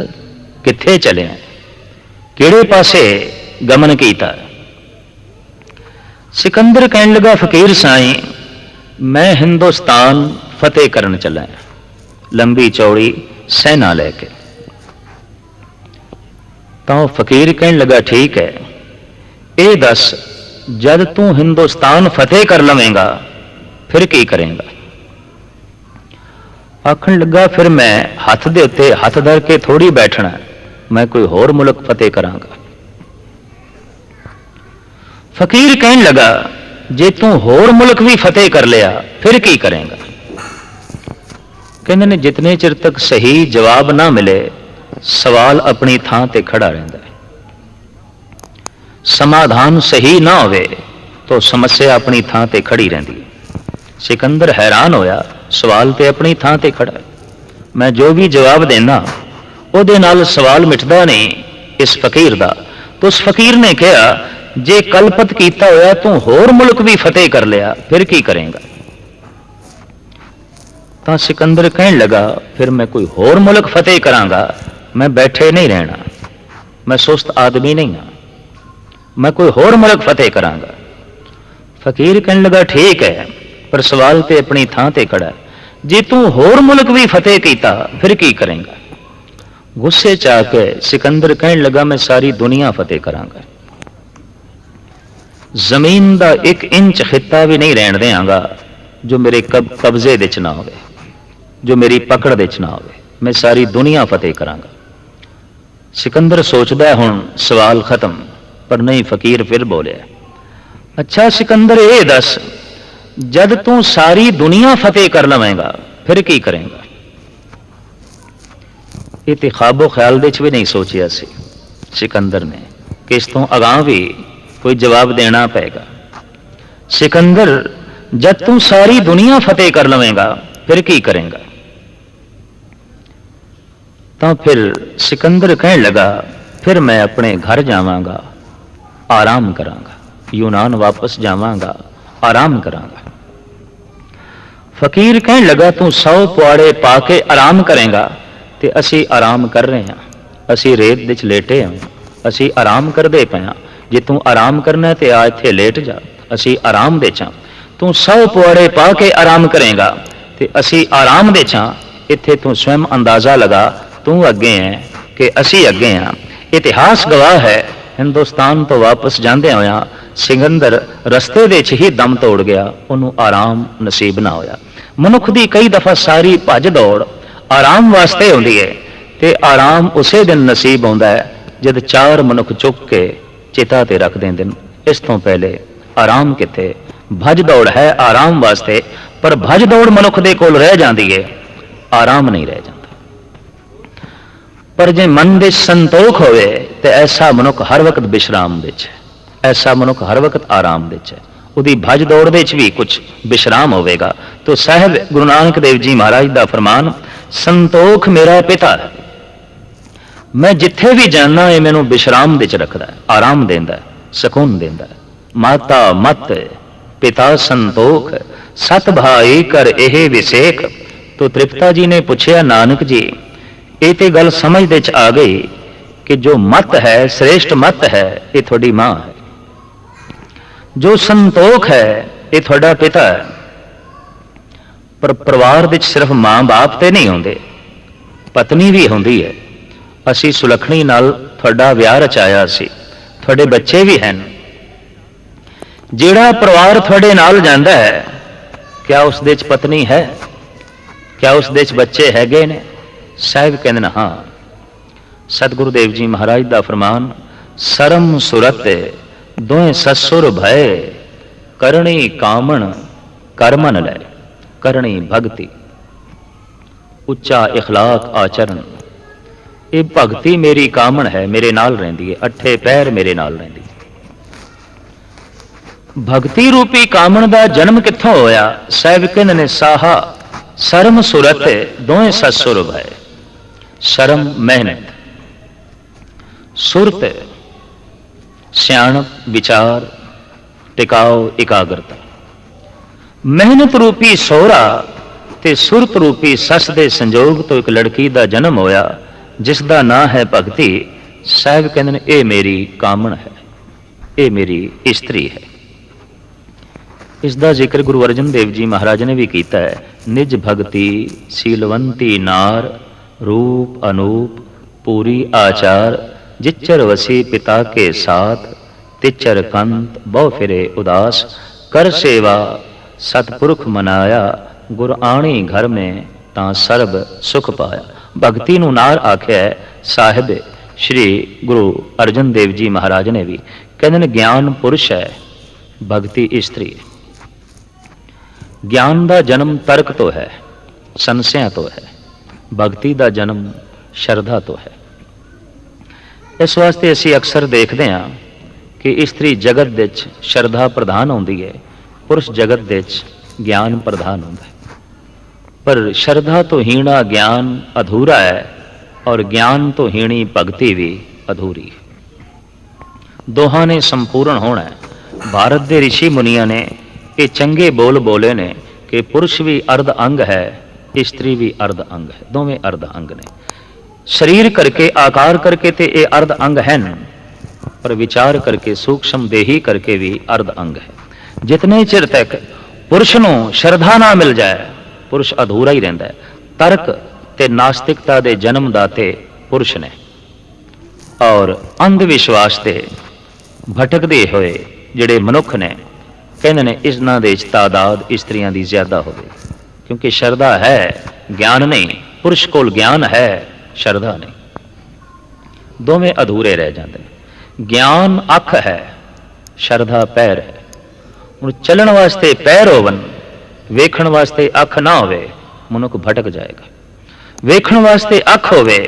Speaker 2: कित्थे चले, किहड़े पासे गमन कीता? सिकंदर कहन लगा फकीर साईं मैं हिंदुस्तान फतेह करन चला, लंबी चौड़ी सेना लैके। तो फकीर कहन लगा ठीक है, ये दस जद तू हिंदुस्तान फतेह कर लवेंगा फिर की करेंगा? आखन लगा फिर मैं हथ दे उत्ते हथ धर के थोड़ी बैठना, मैं कोई होर मुल्क फतेह करांगा। फकीर कहन लगा जे तू होर मुल्क भी फतेह कर लिया फिर की करेंगा? कहते ने जितने चिर तक सही जवाब ना मिले सवाल अपनी थां ते खड़ा रहिंदा है, समाधान सही ना होवे तो समस्या अपनी थां ते खड़ी रहिंदी है। सिकंदर हैरान होया, सवाल ते अपनी थां ते खड़ा है, मैं जो भी जवाब देना उहदे नाल सवाल मिटदा नहीं इस फकीर दा। तो उस फकीर ने कहा जे कलपत कीता होया तू होर मुल्क भी फतेह कर लिया फिर की करेंगा? तो सिकंदर कहन लगा फिर मैं कोई होर मुल्क फतेह करांगा, मैं बैठे नहीं रहना, मैं सुस्त आदमी नहीं हाँ, मैं कोई होर मुल्क फतेह करांगा। फकीर कहने लगा ठीक है पर सवाल ते अपनी थां ते खड़ा है, जे तू होर मुल्क भी फतेह कीता फिर की करेंगा? गुस्से च आके सिकंदर कहने लगा मैं सारी दुनिया फतेह करांगा, जमीन दा 1 इंच खिता भी नहीं रहन देंगा जो मेरे कब्जे दे च ना होवे, जो मेरी पकड़ दे च ना होवे, मैं सारी दुनिया फतेह करांगा। सिकंदर सोचदा हुण सवाल खत्म, पर नहीं फकीर फिर बोलिया अच्छा सिकंदर ये दस जद तू सारी दुनिया फतेह कर लवेंगा फिर की करेंगा? ये तो ख्वाबो ख्याल दे भी नहीं सोचिया सी सिकंदर ने कि इस तो अगां भी कोई जवाब देना पेगा। सिकंदर जद तू सारी दुनिया फतेह कर लवेंगा फिर की करेंगा? तो फिर सिकंदर कहने लगा फिर मैं अपने घर जावांगा, आराम करांगा, यूनान वापस जावांगा, आराम करांगा। फकीर कहने लगा तू 100 पुआड़े पा के आराम करेंगा, ते असी आराम कर रहे हैं, असी रेत विच लेटे हैं, असी आराम करदे पे हां, जे तू आराम करना ते आ इत्थे लेट जा, असी आराम दे चां। तू 100 पुआड़े पा के आराम करेंगा ते असी आराम दे चां, इत्थे तू स्वयं अंदाजा लगा तू अगे है कि असी अगे हाँ। इतिहास गवाह है हिंदुस्तान तो वापस जांदे होया सिकंदर रस्ते दे च ही दम तोड़ गया, उन्होंने आराम नसीब ना होया। मनुख दी कई दफा सारी भज दौड़ आराम वास्ते होंदी है ते आराम उसे दिन नसीब होंदा है जद 4 मनुख चुक के चिता ते रख देंदे। इस तो पहले आराम किथे, ਭਜ ਦੌੜ ਹੈ ਆਰਾਮ ਵਾਸਤੇ, ਪਰ ਭਜ ਦੌੜ ਮਨੁੱਖ ਦੇ ਕੋਲ ਰਹਿ ਜਾਂਦੀ ਹੈ, ਆਰਾਮ ਨਹੀਂ ਰਹਿ ਜਾਂਦਾ। ਪਰ ਜੇ ਮਨ ਦੇ ਸੰਤੋਖ ਹੋਵੇ ਤੇ ਐਸਾ ਮਨੁੱਖ ਹਰ ਵਕਤ ਵਿਸ਼ਰਾਮ ਵਿੱਚ ਹੈ, ਐਸਾ ਮਨੁੱਖ ਹਰ ਵਕਤ ਆਰਾਮ ਵਿੱਚ ਹੈ। ਉਹਦੀ ਭਜ ਦੌੜ ਦੇ ਵਿੱਚ ਵੀ ਕੁਝ ਵਿਸ਼ਰਾਮ ਹੋਵੇਗਾ। ਤੋ ਸਾਹਿਬ ਗੁਰੂ ਨਾਨਕ ਦੇਵ ਜੀ ਮਹਾਰਾਜ ਦਾ ਫਰਮਾਨ, ਸੰਤੋਖ ਮੇਰਾ ਪਿਤਾ ਹੈ, ਮੈਂ ਜਿੱਥੇ ਵੀ ਜਾਣਾ ਇਹ ਮੈਨੂੰ ਵਿਸ਼ਰਾਮ ਵਿੱਚ ਰੱਖਦਾ ਹੈ, ਆਰਾਮ ਦਿੰਦਾ ਹੈ, ਸਕੂਨ ਦਿੰਦਾ ਹੈ। ਮਾਤਾ ਮਤ ਪਿਤਾ ਸੰਤੋਖ, ਸਤ ਭਾਈ ਕਰ ਇਹ ਵਿਸੇਖ। ਤੋ ਤ੍ਰਿਪਤਾ ਜੀ ਨੇ ਪੁੱਛਿਆ, ਨਾਨਕ ਜੀ ਇਹ ਤੇ ਗੱਲ ਸਮਝ ਦੇ ਚ ਆ ਗਈ ਕਿ ਜੋ ਮਤ ਹੈ, ਸ੍ਰੇਸ਼ਟ ਮਤ ਹੈ, ਇਹ ਤੁਹਾਡੀ ਮਾਂ ਹੈ। ਜੋ ਸੰਤੋਖ ਹੈ ਇਹ ਤੁਹਾਡਾ ਪਿਤਾ ਹੈ। ਪਰ ਪਰਿਵਾਰ ਵਿੱਚ ਸਿਰਫ ਮਾਂ ਬਾਪ ਤੇ ਨਹੀਂ ਹੁੰਦੇ, ਪਤਨੀ ਵੀ ਹੁੰਦੀ ਹੈ। ਅਸੀਂ ਸੁਲੱਖਣੀ ਨਾਲ ਤੁਹਾਡਾ ਵਿਆਹ ਰਚਾਇਆ ਸੀ, ਤੁਹਾਡੇ ਬੱਚੇ ਵੀ ਹਨ। ਜਿਹੜਾ ਪਰਿਵਾਰ ਤੁਹਾਡੇ ਨਾਲ ਜਾਂਦਾ ਹੈ, ਕਿਆ ਉਸ ਦੇ ਚ ਪਤਨੀ ਹੈ? ਕਿਆ ਉਸ ਦੇ ਚ ਬੱਚੇ ਹੈਗੇ ਨੇ? ਸਾਹਿਬ ਕਹਿੰਦੇ ਨੇ ਹਾਂ। ਸਤਿਗੁਰੂ ਦੇਵ ਜੀ ਮਹਾਰਾਜ ਦਾ ਫਰਮਾਨ, ਸਰਮ ਸੁਰਤ ਦੋਏ ਸਸੁਰ ਭਏ, ਕਰਣੀ ਕਾਮਣ ਕਰਮਨ ਲੈ। ਕਰਣੀ ਭਗਤੀ, ਉੱਚਾ ਇਖਲਾਕ ਆਚਰਨ, ਇਹ ਭਗਤੀ ਮੇਰੀ ਕਾਮਣ ਹੈ, ਮੇਰੇ ਨਾਲ ਰਹਿੰਦੀ ਹੈ, ਅੱਠੇ ਪੈਰ ਮੇਰੇ ਨਾਲ ਰਹਿੰਦੀ ਹੈ। ਭਗਤੀ ਰੂਪੀ ਕਾਮਣ ਦਾ ਜਨਮ ਕਿੱਥੋਂ ਹੋਇਆ? ਸਾਹਿਬ ਕਹਿੰਦੇ ਨੇ ਸਾਹਾ ਸਰਮ ਸੁਰਤ ਦੋਏ ਸਸੁਰ ਭਏ। ਸ਼ਰਮ ਮਿਹਨਤ, ਸੁਰਤ ਸਿਆਣਪ ਵਿਚਾਰ, ਟਿਕਾਓ ਇਕਾਗਰਤਾ। ਮਿਹਨਤ ਰੂਪੀ ਸੋਹਰਾ ਤੇ ਸੁਰਤ ਰੂਪੀ ਸੱਸ ਦੇ ਸੰਜੋਗ ਤੋਂ ਇੱਕ ਲੜਕੀ ਦਾ ਜਨਮ ਹੋਇਆ, ਜਿਸ ਦਾ ਨਾਂ ਹੈ ਭਗਤੀ। ਸਾਹਿਬ ਕਹਿੰਦੇ ਨੇ ਇਹ ਮੇਰੀ ਕਾਮਣ ਹੈ, ਇਹ ਮੇਰੀ ਇਸਤਰੀ ਹੈ। ਇਸ ਦਾ ਜ਼ਿਕਰ ਗੁਰੂ ਅਰਜਨ ਦੇਵ ਜੀ ਮਹਾਰਾਜ ਨੇ ਵੀ ਕੀਤਾ ਹੈ। ਨਿਜ ਭਗਤੀ ਸੀਲਵੰਤੀ ਨਾਰ, रूप अनूप पूरी आचार, जिच्चर वसी पिता के साथ, तिच्चर कंत बहु फिरे उदास, कर सेवा सतपुरख मनाया, गुर आणी घर में तां सर्ब सुख पाया। भगती नूं नार आख्या है साहिब श्री गुरु अर्जन देव जी महाराज ने भी। कहते ने ज्ञान पुरुष है, भगती स्त्री है। ज्ञान का जन्म तर्क तो है, संशय तो है, भगती का जन्म शरधा तो है। इस वास्ते असी अक्सर देखते हैं कि स्त्री जगत विच शरधा प्रधान होंदी है, पुरुष जगत विच ज्ञान प्रधान होंदा है। पर शरधा तो हीणा ज्ञान अधूरा है, और ज्ञान तो हीणी भगती भी अधूरी है। दोहां ने संपूर्ण होना है। भारत के ऋषि मुनिया ने ये चंगे बोल बोले ने कि पुरुष भी अर्ध अंग है, स्त्री भी अर्ध अंग है, दोवें अर्ध अंग ने। शरीर करके आकार करके ते ये अर्ध अंग हैं, पर विचार करके सूक्ष्म देही करके भी अर्ध अंग है। जितने चिर तक पुरुष नूं श्रद्धा ना मिल जाए, पुरुष अधूरा ही रहिंदा है। तर्क ते नास्तिकता दे जन्म दाते पुरुष ने, और अंध विश्वास ते भटकदे होए जिहड़े मनुख ने, कहंदे ने इन्हां दे तादाद स्त्रियां दी ज्यादा होवे। क्योंकि श्रद्धा है, ज्ञान नहीं। पुरुष कोल ज्ञान है, श्रद्धा नहीं। दोवें अधूरे रह जाते हैं। ज्ञान अख है, श्रद्धा पैर है। हुण चलण वास्ते पैर होवन, वेखण वास्ते अख ना होवे, मनुख भटक जाएगा। वेखण वास्ते अख होवे,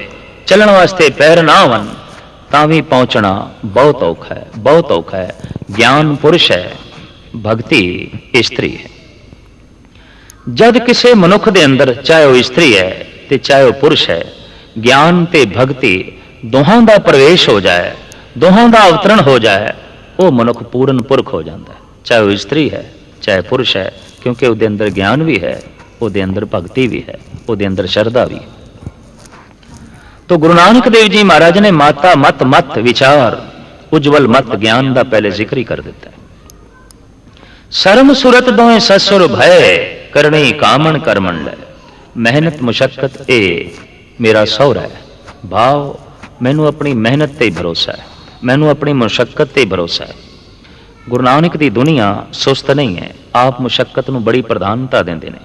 Speaker 2: चलण वास्ते पैर ना होवन, तां भी पहुंचना बहुत औखा है, बहुत औखा है। ज्ञान पुरुष है, भगती स्त्री है। जद किसी मनुख दे अंदर, चाहे वह स्त्री है ते चाहे वह पुरुष है, ज्ञान ते भगती दोहां दा प्रवेश हो जाए, दोहां दा अवतरण हो जाए, वो मनुख पूर्ण पुरख हो जाता है। चाहे वह स्त्री है चाहे पुरुष है, क्योंकि उसके अंदर ज्ञान भी है, उसके अंदर भगती भी है, उसके अंदर श्रद्धा भी है। तो गुरु नानक देव जी महाराज ने माता मत मत विचार उज्जवल मत ज्ञान का पहले जिक्र ही कर दिता है। शर्म सुरत दोए ससुर भय, करनी कामन करमन ले। मेहनत मुशक्कत ए मेरा सौरा है। भाव मैनू अपनी मेहनत ते भरोसा है, मैनू अपनी मुशक्कत ते भरोसा है। गुरु नानक दी दुनिया सुस्त नहीं है, आप मुशक्कत नू बड़ी प्रधानता देंदे ने।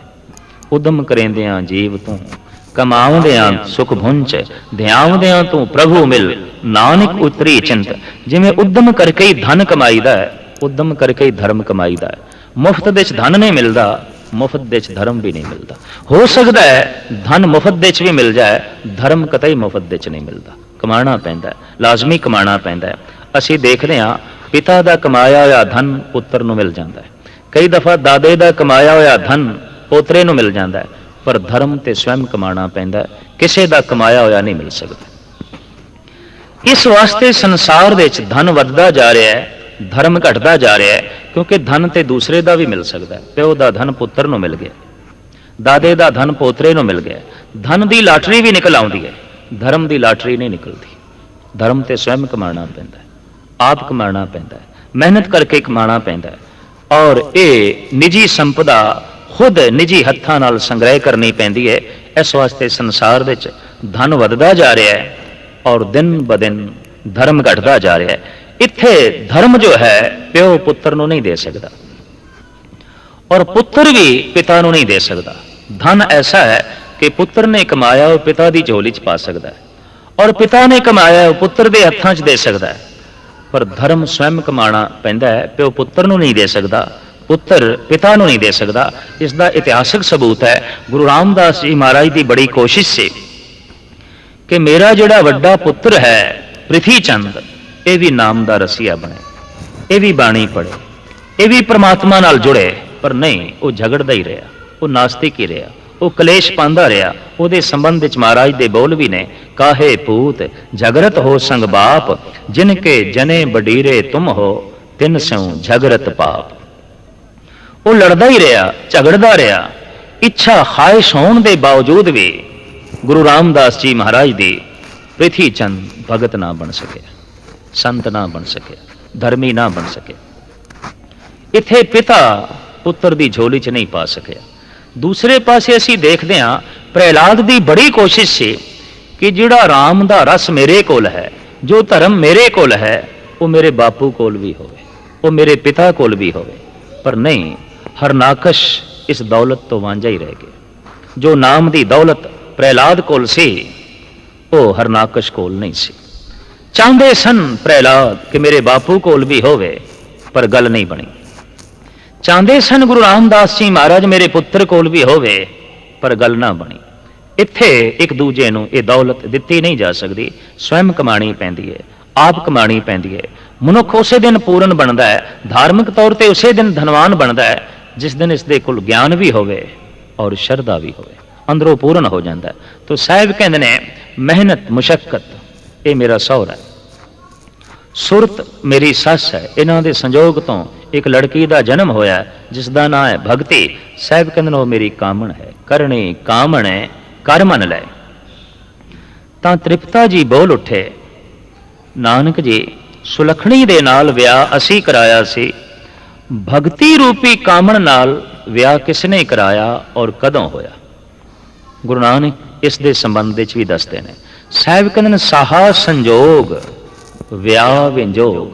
Speaker 2: उदम करेंदियां जीव तू, कमाउंदियां सुख भुंच, ध्यावदियां तू प्रभु मिल, नानक उतरी चिंत। जिवें उद्यम करके ही धन कमाईदा है, उद्यम करके ही धर्म कमाईदा है। ਮੁਫਤ ਦੇ 'ਚ ਧਨ ਨਹੀਂ ਮਿਲਦਾ, ਮੁਫਤ ਦੇ 'ਚ ਧਰਮ ਵੀ ਨਹੀਂ ਮਿਲਦਾ। ਹੋ ਸਕਦਾ ਹੈ ਧਨ ਮੁਫਤ ਦੇ 'ਚ ਵੀ ਮਿਲ ਜਾਏ, ਧਰਮ ਕਤਈ ਮੁਫਤ ਦੇ 'ਚ ਨਹੀਂ ਮਿਲਦਾ, ਕਮਾਣਾ ਪੈਂਦਾ, ਲਾਜ਼ਮੀ ਕਮਾਣਾ ਪੈਂਦਾ। ਅਸੀਂ ਦੇਖਦੇ ਹਾਂ ਪਿਤਾ ਦਾ ਕਮਾਇਆ ਹੋਇਆ ਧਨ ਪੁੱਤਰ ਨੂੰ ਮਿਲ ਜਾਂਦਾ ਹੈ, ਕਈ ਦਫਾ ਦਾਦੇ ਦਾ ਕਮਾਇਆ ਹੋਇਆ ਧਨ ਪੋਤਰੇ ਨੂੰ ਮਿਲ ਜਾਂਦਾ ਹੈ, ਪਰ ਧਰਮ ਤੇ ਸਵੈਮ ਕਮਾਣਾ ਪੈਂਦਾ, ਕਿਸੇ ਦਾ ਕਮਾਇਆ ਹੋਇਆ ਨਹੀਂ ਮਿਲ ਸਕਦਾ। ਇਸ ਵਾਸਤੇ ਸੰਸਾਰ ਦੇ ਵਿੱਚ ਧਨ ਵੱਧਦਾ ਜਾ ਰਿਹਾ ਹੈ, ਧਰਮ ਘਟਦਾ ਜਾ ਰਿਹਾ ਹੈ, ਕਿਉਂਕਿ ਧਨ ਤੇ ਦੂਸਰੇ ਦਾ ਵੀ ਮਿਲ ਸਕਦਾ ਹੈ। ਪਿਓ ਦਾ ਧਨ ਪੁੱਤਰ ਨੂੰ ਮਿਲ ਗਿਆ, ਦਾਦੇ ਦਾ ਧਨ ਪੋਤਰੇ ਨੂੰ ਮਿਲ ਗਿਆ, ਧਨ ਦੀ ਲਾਟਰੀ ਵੀ ਨਿਕਲ ਆਉਂਦੀ ਹੈ, ਧਰਮ ਦੀ ਲਾਟਰੀ ਨਹੀਂ ਨਿਕਲਦੀ। ਧਰਮ ਤੇ ਸਵੈਮ ਕਮਾਣਾ ਪੈਂਦਾ, ਆਪ ਕਮਾਣਾ ਪੈਂਦਾ, ਮਿਹਨਤ ਕਰਕੇ ਕਮਾਣਾ ਪੈਂਦਾ, ਔਰ ਇਹ ਨਿੱਜੀ ਸੰਪਦਾ ਖੁਦ ਨਿੱਜੀ ਹੱਥਾਂ ਨਾਲ ਸੰਗ੍ਰਹਿ ਕਰਨੀ ਪੈਂਦੀ ਹੈ। ਇਸ ਵਾਸਤੇ ਸੰਸਾਰ ਵਿੱਚ ਧਨ ਵੱਧਦਾ ਜਾ ਰਿਹਾ ਹੈ ਔਰ ਦਿਨ ਬ ਦਿਨ ਧਰਮ ਘਟਦਾ ਜਾ ਰਿਹਾ ਹੈ। ਇੱਥੇ ਧਰਮ ਜੋ ਹੈ ਪਿਓ ਪੁੱਤਰ ਨੂੰ ਨਹੀਂ ਦੇ ਸਕਦਾ, ਔਰ ਪੁੱਤਰ ਵੀ ਪਿਤਾ ਨੂੰ ਨਹੀਂ ਦੇ ਸਕਦਾ। ਧਨ ਐਸਾ ਹੈ ਕਿ ਪੁੱਤਰ ਨੇ ਕਮਾਇਆ ਉਹ ਪਿਤਾ ਦੀ ਝੋਲੀ 'ਚ ਪਾ ਸਕਦਾ ਹੈ, ਔਰ ਪਿਤਾ ਨੇ ਕਮਾਇਆ ਉਹ ਪੁੱਤਰ ਦੇ ਹੱਥਾਂ 'ਚ ਦੇ ਸਕਦਾ ਹੈ, ਪਰ ਧਰਮ ਸਵੈਮ ਕਮਾਣਾ ਪੈਂਦਾ ਹੈ। ਪਿਓ ਪੁੱਤਰ ਨੂੰ ਨਹੀਂ ਦੇ ਸਕਦਾ, ਪੁੱਤਰ ਪਿਤਾ ਨੂੰ ਨਹੀਂ ਦੇ ਸਕਦਾ। ਇਸ ਦਾ ਇਤਿਹਾਸਕ ਸਬੂਤ ਹੈ ਗੁਰੂ ਰਾਮਦਾਸ ਜੀ ਮਹਾਰਾਜ ਦੀ ਬੜੀ ਕੋਸ਼ਿਸ਼ ਸੀ ਕਿ ਮੇਰਾ ਜਿਹੜਾ ਵੱਡਾ ਪੁੱਤਰ ਹੈ ਪ੍ਰਿਥੀ ਚੰਦ, ਇਹ ਵੀ ਨਾਮ ਦਾ ਰਸੀਆ ਬਣੇ, ਇਹ ਵੀ ਬਾਣੀ ਪੜ੍ਹੇ, ਇਹ ਵੀ ਪ੍ਰਮਾਤਮਾ ਨਾਲ ਜੁੜੇ, ਪਰ ਨਹੀਂ, ਉਹ ਝਗੜਦਾ ਹੀ ਰਿਹਾ, ਉਹ ਨਾਸਤਿਕ ਹੀ ਰਿਹਾ, ਉਹ ਕਲੇਸ਼ ਪਾਉਂਦਾ ਰਿਹਾ। ਉਹਦੇ ਸੰਬੰਧ ਵਿੱਚ ਮਹਾਰਾਜ ਦੇ ਬੋਲ ਵੀ ਨੇ, ਕਾਹੇ ਪੂਤ ਝਗੜਤ ਹੋ ਸੰਗ ਬਾਪ, ਜਿਨ ਕੇ ਜਨੇ ਬਡੀਰੇ ਤੁਮ ਹੋ, ਤਿਨ ਸਿਉ ਝਗੜਤ ਪਾਪ। ਉਹ ਲੜਦਾ ਹੀ ਰਿਹਾ, ਝਗੜਦਾ ਰਿਹਾ, ਇੱਛਾ ਖਾਹਿਸ਼ ਹੋਣ ਦੇ ਬਾਵਜੂਦ ਵੀ ਗੁਰੂ ਰਾਮਦਾਸ ਜੀ ਮਹਾਰਾਜ ਦੀ ਪ੍ਰਿਥੀ ਚੰਦ ਭਗਤ ਨਾ ਬਣ ਸਕਿਆ, ਸੰਤ ਨਾ ਬਣ ਸਕਿਆ, ਧਰਮੀ ਨਾ ਬਣ ਸਕਿਆ। ਇੱਥੇ ਪਿਤਾ ਪੁੱਤਰ ਦੀ ਝੋਲੀ 'ਚ ਨਹੀਂ ਪਾ ਸਕਿਆ। ਦੂਸਰੇ ਪਾਸੇ ਅਸੀਂ ਦੇਖਦੇ ਹਾਂ ਪ੍ਰਹਿਲਾਦ ਦੀ ਬੜੀ ਕੋਸ਼ਿਸ਼ ਸੀ ਕਿ ਜਿਹੜਾ ਰਾਮ ਦਾ ਰਸ ਮੇਰੇ ਕੋਲ ਹੈ, ਜੋ ਧਰਮ ਮੇਰੇ ਕੋਲ ਹੈ, ਉਹ ਮੇਰੇ ਬਾਪੂ ਕੋਲ ਵੀ ਹੋਵੇ, ਉਹ ਮੇਰੇ ਪਿਤਾ ਕੋਲ ਵੀ ਹੋਵੇ, ਪਰ ਨਹੀਂ, ਹਰਨਾਕਸ਼ ਇਸ ਦੌਲਤ ਤੋਂ ਵਾਂਝਾ ਹੀ ਰਹਿ ਗਿਆ। ਜੋ ਨਾਮ ਦੀ ਦੌਲਤ ਪ੍ਰਹਿਲਾਦ ਕੋਲ ਸੀ, ਉਹ ਹਰਨਾਕਸ਼ ਕੋਲ ਨਹੀਂ ਸੀ। ਚਾਹੁੰਦੇ ਸਨ ਪ੍ਰਹਿਲਾਦ ਕਿ ਮੇਰੇ ਬਾਪੂ ਕੋਲ ਵੀ ਹੋਵੇ, ਪਰ ਗੱਲ ਨਹੀਂ ਬਣੀ। ਚਾਹੁੰਦੇ ਸਨ ਗੁਰੂ ਰਾਮਦਾਸ ਜੀ ਮਹਾਰਾਜ ਮੇਰੇ ਪੁੱਤਰ ਕੋਲ ਵੀ ਹੋਵੇ, ਪਰ ਗੱਲ ਨਾ ਬਣੀ। ਇੱਥੇ ਇੱਕ ਦੂਜੇ ਨੂੰ ਇਹ ਦੌਲਤ ਦਿੱਤੀ ਨਹੀਂ ਜਾ ਸਕਦੀ, ਸਵੈਮ ਕਮਾਣੀ ਪੈਂਦੀ ਹੈ, ਆਪ ਕਮਾਣੀ ਪੈਂਦੀ ਹੈ। ਮਨੁੱਖ ਉਸੇ ਦਿਨ ਪੂਰਨ ਬਣਦਾ ਹੈ, ਧਾਰਮਿਕ ਤੌਰ ਤੇ ਉਸੇ ਦਿਨ ਧਨਵਾਨ ਬਣਦਾ ਹੈ ਜਿਸ ਦਿਨ ਇਸ ਦੇ ਕੋਲ ਗਿਆਨ ਵੀ ਹੋਵੇ ਔਰ ਸ਼ਰਧਾ ਵੀ ਹੋਵੇ, ਅੰਦਰੋਂ ਪੂਰਨ ਹੋ ਜਾਂਦਾ ਹੈ। ਤੋ ਸਾਹਿਬ ਕਹਿੰਦੇ ਨੇ ਮਿਹਨਤ ਮੁਸ਼ੱਕਤ ਇਹ ਮੇਰਾ ਸਹੁਰਾ ਹੈ, ਸੁਰਤ ਮੇਰੀ ਸੱਸ ਹੈ, ਇਹਨਾਂ ਦੇ ਸੰਜੋਗ ਤੋਂ ਇੱਕ ਲੜਕੀ ਦਾ ਜਨਮ ਹੋਇਆ ਜਿਸ ਦਾ ਨਾਂ ਹੈ ਭਗਤੀ। ਸਾਹਿਬ ਕਹਿੰਦੇ ਨੇ ਉਹ ਮੇਰੀ ਕਾਮਣ ਹੈ, ਕਰਨੀ ਕਾਮਣੇ ਕਰ ਮਨ ਲੈ। ਤਾਂ ਤ੍ਰਿਪਤਾ ਜੀ ਬੋਲ ਉੱਠੇ, ਨਾਨਕ ਜੀ ਸੁਲੱਖਣੀ ਦੇ ਨਾਲ ਵਿਆਹ ਅਸੀਂ ਕਰਾਇਆ ਸੀ, ਭਗਤੀ ਰੂਪੀ ਕਾਮਣ ਨਾਲ ਵਿਆਹ ਕਿਸ ਨੇ ਕਰਾਇਆ ਔਰ ਕਦੋਂ ਹੋਇਆ? ਗੁਰੂ ਨਾਨਕ ਇਸ ਦੇ ਸੰਬੰਧ ਵਿੱਚ ਵੀ ਦੱਸਦੇ ਨੇ। ਸਾਹਿਬ ਕਹਿੰਦੇ ਨੇ ਸਾਹਾ ਸੰਜੋਗ ਵਿਆਹ ਵਿੰਜੋਗ,